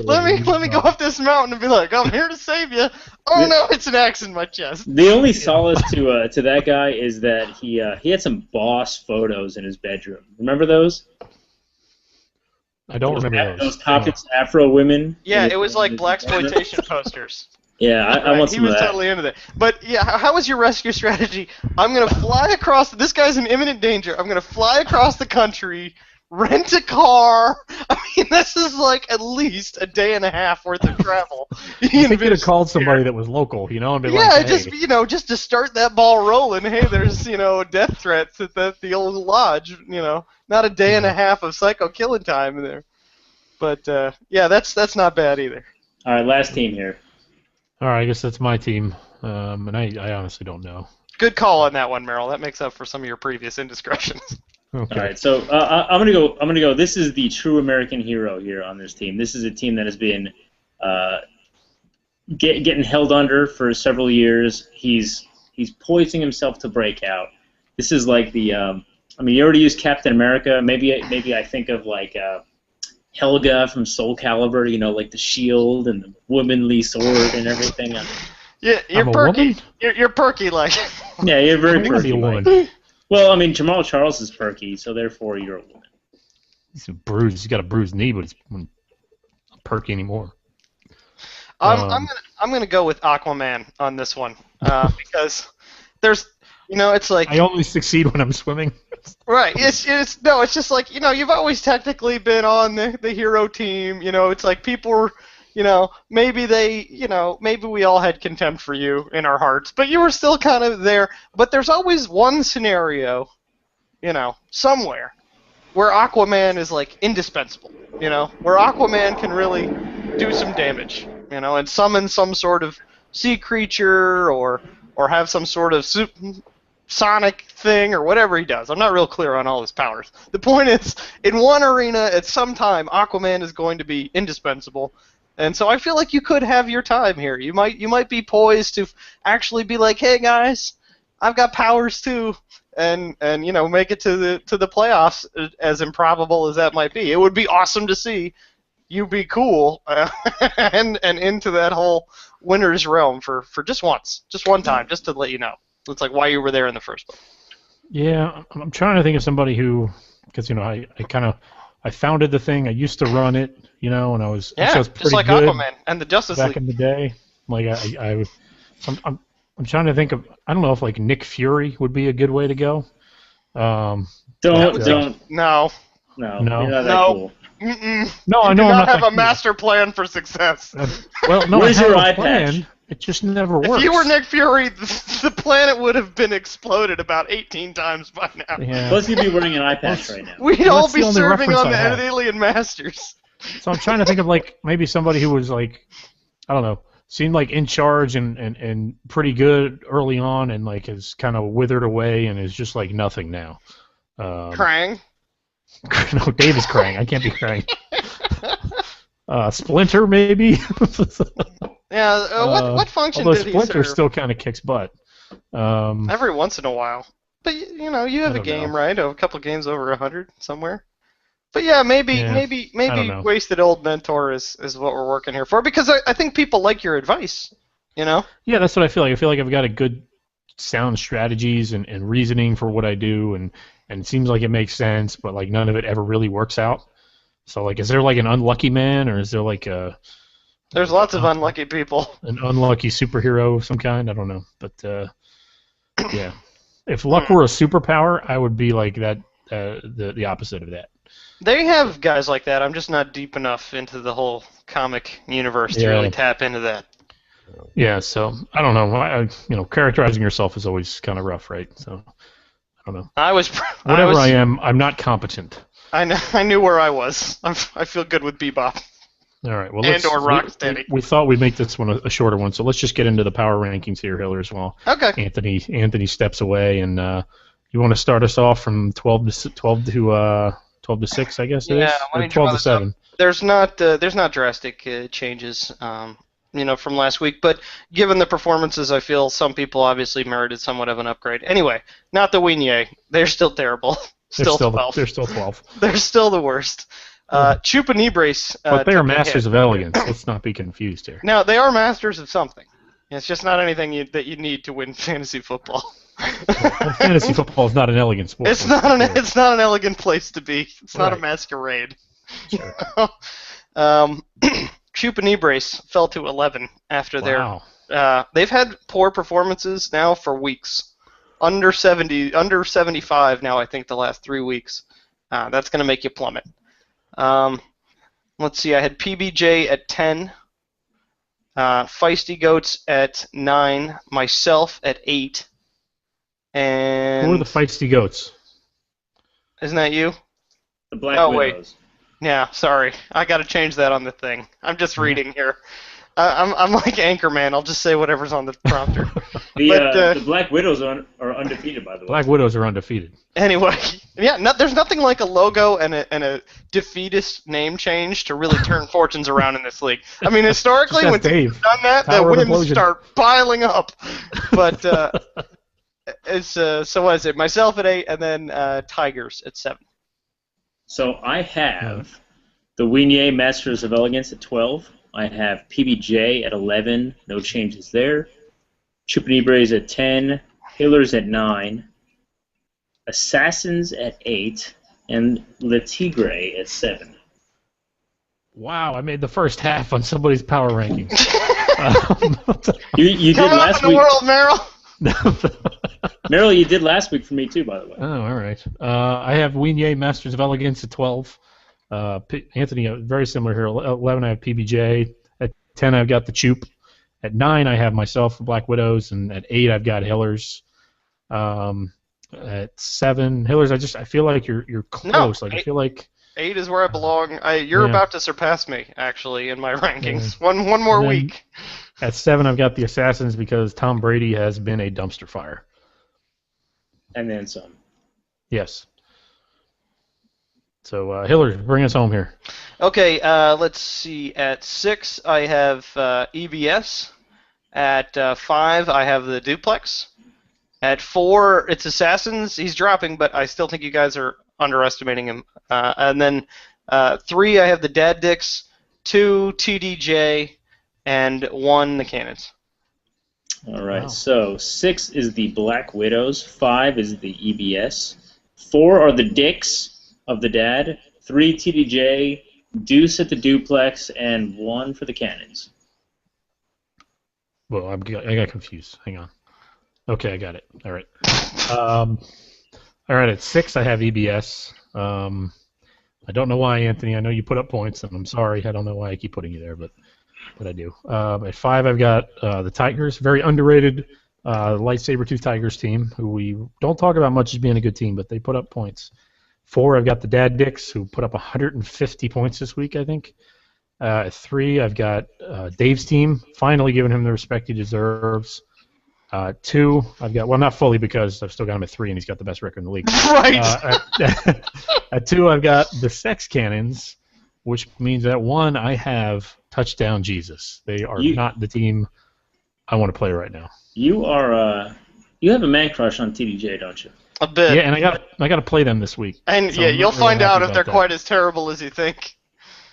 Let me go up this mountain and be like, I'm here to save you. Oh no, it's an axe in my chest. The only solace to that guy is that he had some boss photos in his bedroom. Remember those? I don't remember those topless Afro women. Yeah, it was like blaxploitation posters. Yeah, I want some of that. He was totally into that. But yeah, how was your rescue strategy? I'm gonna fly across. This guy's in imminent danger. I'm gonna fly across the country, rent a car. I mean, this is like at least a day and a half worth of travel. You could have called somebody that was local, you know, and be like, hey. just to start that ball rolling. Hey, there's death threats at the old lodge. Not a day and a half of psycho killing time in there. But that's not bad either. All right, last team here. All right, I guess that's my team, and I honestly don't know. Good call on that one, Merrill. That makes up for some of your previous indiscretions. All Okay. right, so I'm gonna go. This is the true American hero here on this team. This is a team that has been getting held under for several years. He's poising himself to break out. This is like the you already used Captain America. Maybe I think of like Helga from Soul Calibur. Like the shield and the womanly sword and everything. Yeah, you're perky. You're perky, like. Yeah, you're very perky. Be a woman. Well, Jamal Charles is perky, so therefore you're a woman. He's bruised. He's got a bruised knee, but he's not perky anymore. I'm gonna go with Aquaman on this one because there's it's like I only succeed when I'm swimming. right. It's just like you've always technically been on the hero team. It's like people were maybe maybe we all had contempt for you in our hearts, but you were still kind of there. But there's always one scenario, somewhere where Aquaman is like indispensable. Where Aquaman can really do some damage. And summon some sort of sea creature or have some sort of sonic thing or whatever he does. I'm not real clear on all his powers. The point is, in one arena at some time, Aquaman is going to be indispensable. And so I feel like you could have your time here. You might be poised to actually be like, hey guys, I've got powers too, and make it to the playoffs, as improbable as that might be. It would be awesome to see you be cool and into that whole winner's realm for just once, just one time, just to let you know. It's like why you were there in the first place. Yeah, I'm trying to think of somebody who, because I founded the thing. I used to run it, and I was pretty just like good Aquaman and the Justice League back in the day. Like I'm trying to think of. I don't know if like Nick Fury would be a good way to go. Don't. No. No. No. You're not that No. cool. Mm-mm. No, I You know do I'm not have that a master plan for success. Well, no, Where's I have your a eye plan. patch? It just never works. If you were Nick Fury, the planet would have been exploded about 18 times by now. Yeah. Plus, you'd be wearing an eye patch right now. We'd Well, all that's be the only serving reference on I have. the Alien Masters. So I'm trying to think of like maybe somebody who was like, I don't know, seemed like in charge and pretty good early on, and like has kind of withered away and is just like nothing now. Krang. No, Dave is Krang. I can't be Krang. Splinter maybe. Yeah. What function Although did he Splinter serve? still kind of kicks butt. Every once in a while. But you have a don't game, know. right? A couple of games over 100 somewhere. But yeah, maybe I don't know. wasted old mentor is what we're working here for, because I think people like your advice. Yeah, that's what I feel like. I feel like I've got a good sound strategies and reasoning for what I do, and it seems like it makes sense, but like none of it ever really works out. So like, is there like an unlucky man, or is there like There's lots of unlucky people. an unlucky superhero of some kind? I don't know, but yeah, if luck were a superpower, I would be like that, the opposite of that. They have guys like that. I'm just not deep enough into the whole comic universe to Yeah. really tap into that. Yeah, so I don't know. Characterizing yourself is always kind of rough, right? So I don't know. Whatever I am, I'm not competent. I knew where I was. I feel good with Bebop. All right. Well, And or Rocksteady. We thought we'd make this one a shorter one, so let's just get into the power rankings here, Hillers. While Okay. Anthony steps away, and you want to start us off from 12 to 6, I guess it is. Yeah, let Or me draw 12 to this up. 7. There's not drastic changes, from last week. But given the performances, I feel some people obviously merited somewhat of an upgrade. Anyway, not the Winye. They're still terrible. Still 12. They're still 12. They're still the worst. Chupa Libres. But they are took a masters hit. of elegance. Let's not be confused here. Now they are masters of something. It's just not anything that you need to win fantasy football. Well, fantasy football is not an elegant sport. It's not an elegant place to be. It's not a Right. masquerade. Sure. Chupa Libres fell to 11 after Wow. they've had poor performances now for weeks. Under 75 now, I think, the last 3 weeks. That's going to make you plummet. Let's see, I had PBJ at 10, Feisty Goats at 9, myself at 8, and... Who are the Feisty Goats? Isn't that you? The Black Oh, wait. Widows. Yeah, sorry. I got to change that on the thing. I'm just reading here. I'm like Anchorman. I'll just say whatever's on the prompter. The Black Widows are undefeated, by the way. Black Widows are undefeated. Anyway, yeah, there's nothing like a logo and a defeatist name change to really turn fortunes around in this league. I mean, historically, Just when ask Dave. teams have done that, the Power of wins implosion. start piling up. But so what is it? Myself at 8, and then Tigers at 7. So I have the Winye Masters of Elegance at 12. I have PBJ at 11. No changes there. Chupanibres at 10. Healers at 9. Assassins at 8. and Le Tigre at 7. Wow, I made the first half on somebody's power rankings. You did Come on last in the week. world, Merrill. Merrill, you did last week for me too, by the way. Oh, all right. I have Weenye Masters of Elegance at 12. Anthony, very similar here. 11, I have PBJ. At 10, I've got the Choop. At 9, I have myself, the Black Widows, and at 8, I've got Hillers. At 7, Hillers, I feel like you're close. I feel like 8 is where I belong. You're about to surpass me, actually, in my rankings. Yeah. One more week. At 7, I've got the Assassins because Tom Brady has been a dumpster fire. And then some. Yes. So, Hillers, bring us home here. Okay, let's see. At 6, I have EBS. At 5, I have the Duplex. At 4, it's Assassins. He's dropping, but I still think you guys are underestimating him. And then 3, I have the Dad Dicks. 2, TDJ. And 1, the Cannons. All right, Wow. So 6 is the Black Widows, 5 is the EBS, 4 are the Dicks of the Dad, 3 TDJ, Deuce at the Duplex, and 1 for the Cannons. Well, I got confused. Hang on. Okay, I got it. All right. All right, at 6, I have EBS. I don't know why, Anthony. I know you put up points, and I'm sorry. I don't know why I keep putting you there, but I do. At 5, I've got the Tigers, very underrated lightsaber tooth Tigers team, who we don't talk about much as being a good team, but they put up points. 4, I've got the Dad Dicks, who put up 150 points this week, I think. At 3, I've got Dave's team, finally giving him the respect he deserves. 2, I've got, well, not fully because I've still got him at 3 and he's got the best record in the league. Right. At 2, I've got the Sex Cannons, which means at 1, I have Touchdown Jesus. They are not the team I want to play right now. You are you have a man crush on TDJ, don't you? A bit. Yeah, and I got to play them this week. And so yeah, I'm not you'll really find out happy if they're about that. quite as terrible as you think.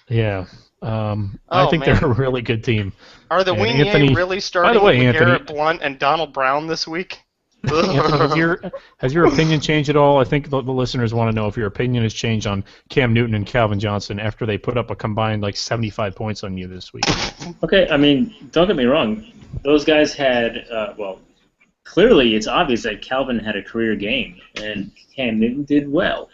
Yeah. I Oh, think man. they're a really good team. Are the And Weenye Anthony- really starting by the way, with Anthony- Garrett Blunt and Donald Brown this week? Anthony, has your opinion changed at all? I think the listeners want to know if your opinion has changed on Cam Newton and Calvin Johnson after they put up a combined 75 points on you this week. Okay, I mean, don't get me wrong. Those guys had, clearly it's obvious that Calvin had a career game, and Cam Newton did well.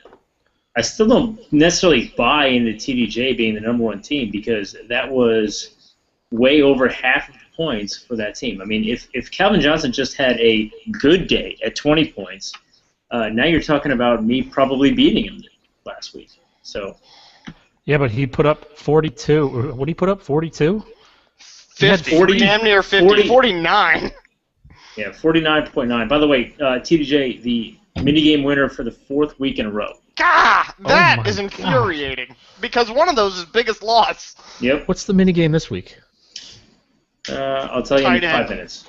I still don't necessarily buy into TDJ being the number 1 team because that was way over half of the points for that team. I mean, if Calvin Johnson just had a good day at 20 points, now you're talking about me probably beating him last week. So. Yeah, but he put up 42. What did he put up? 42? 50. 40, Damn near 50. 40. 49. Yeah, 49.9. By the way, TDJ, the minigame winner for the 4th week in a row. God, that my is infuriating. Because one of those is biggest loss. Yep. What's the minigame this week? I'll tell you in Tight 5 end. minutes.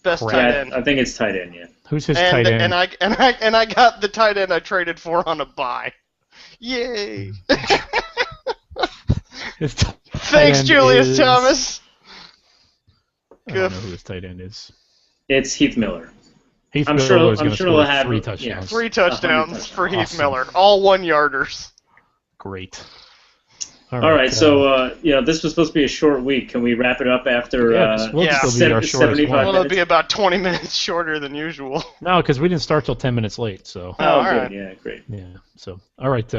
Best Crap. tight Yeah, end. I think it's tight end, yeah. Who's his tight end? And I got the tight end I traded for on a buy. Yay! His tight Thanks, end Julius is- Thomas. I don't know who his tight end is. It's Heath Miller. Heath I'm Miller sure- is I'm going to sure score he'll have- 3 yeah, touchdowns. 3 touchdowns 100 for Heath Awesome. Miller, all 1-yarders. Great. All right, so this was supposed to be a short week. Can we wrap it up after we'll yeah. still be our shortest 75 one. Well, it'll minutes? be about 20 minutes shorter than usual. No, because we didn't start till 10 minutes late. So Oh, all good. right. Yeah, great. yeah. So all right.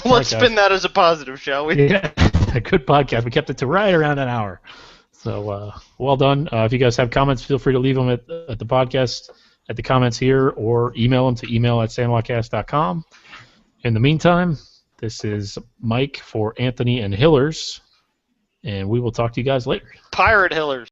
Let's spin that as a positive, shall we? Yeah, a good podcast. We kept it to right around an hour. So well done. If you guys have comments, feel free to leave them at the podcast, at the comments here, or email them to email@sandlotcast.com. In the meantime, this is Mike for Anthony and Hillers, and we will talk to you guys later. Pirate Hillers.